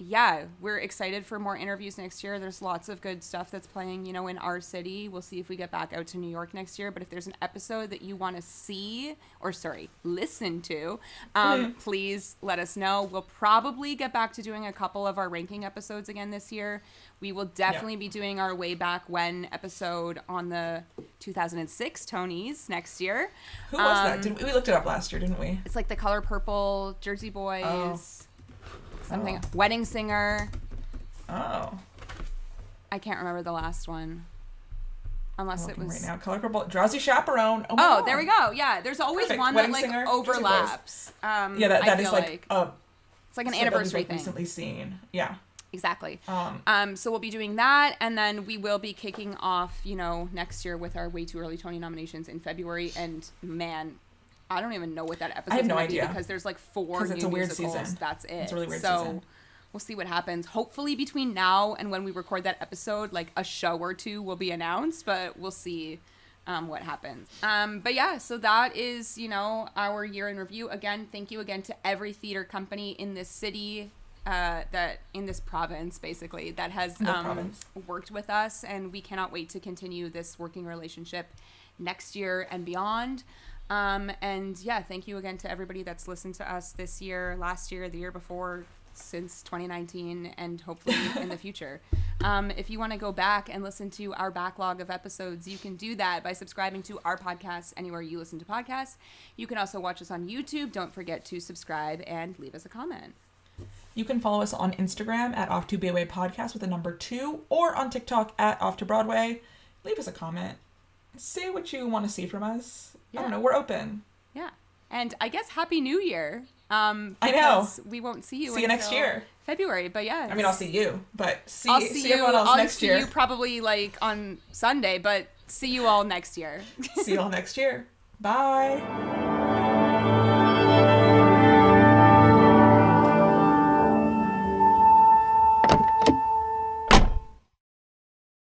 yeah, we're excited for more interviews next year. There's lots of good stuff that's playing, you know, in our city. We'll see if we get back out to New York next year. But if there's an episode that you want to see, or listen to, please let us know. We'll probably get back to doing a couple of our ranking episodes again this year. We will definitely be doing our Way Back When episode on the 2006 Tonys next year. Who was that? We looked it up last year, didn't we? It's like the Color Purple, Jersey Boys, something, Wedding Singer. Oh. I can't remember the last one. Unless it was right now. Color Purple, Drowsy Chaperone. Oh, my God. There we go. Yeah, there's always one Wedding that like Singer, overlaps. Yeah, that is like it's like an anniversary thing. Recently seen. Yeah. Exactly. So we'll be doing that, and then we will be kicking off, you know, next year with our Way Too Early Tony nominations in February. And man, I don't even know what that episode is going to be, because there's like 4 new it's a weird musicals. Season. That's it. It's a really weird so season. We'll see what happens. Hopefully between now and when we record that episode, like a show or two will be announced, but we'll see what happens. But yeah, so that is, you know, our year in review. Again, thank you again to every theater company in this city, that in this province basically, that has worked with us, and we cannot wait to continue this working relationship next year and beyond. And yeah, thank you again to everybody that's listened to us this year, last year, the year before, since 2019, and hopefully in the future. If you want to go back and listen to our backlog of episodes, you can do that by subscribing to our podcast anywhere you listen to podcasts. You can also watch us on YouTube. Don't forget to subscribe and leave us a comment. You can follow us on Instagram at Off to Broadway Podcast with a number 2, or on TikTok at Off to Broadway. Leave us a comment. Say what you want to see from us. Yeah. I don't know. We're open. Yeah. And I guess Happy New Year. I know. We won't see you. See you next year. February, but yeah. I mean, I'll see you, but see everyone else next year. I'll see you probably like on Sunday, but see you all next year. See you all next year. Bye.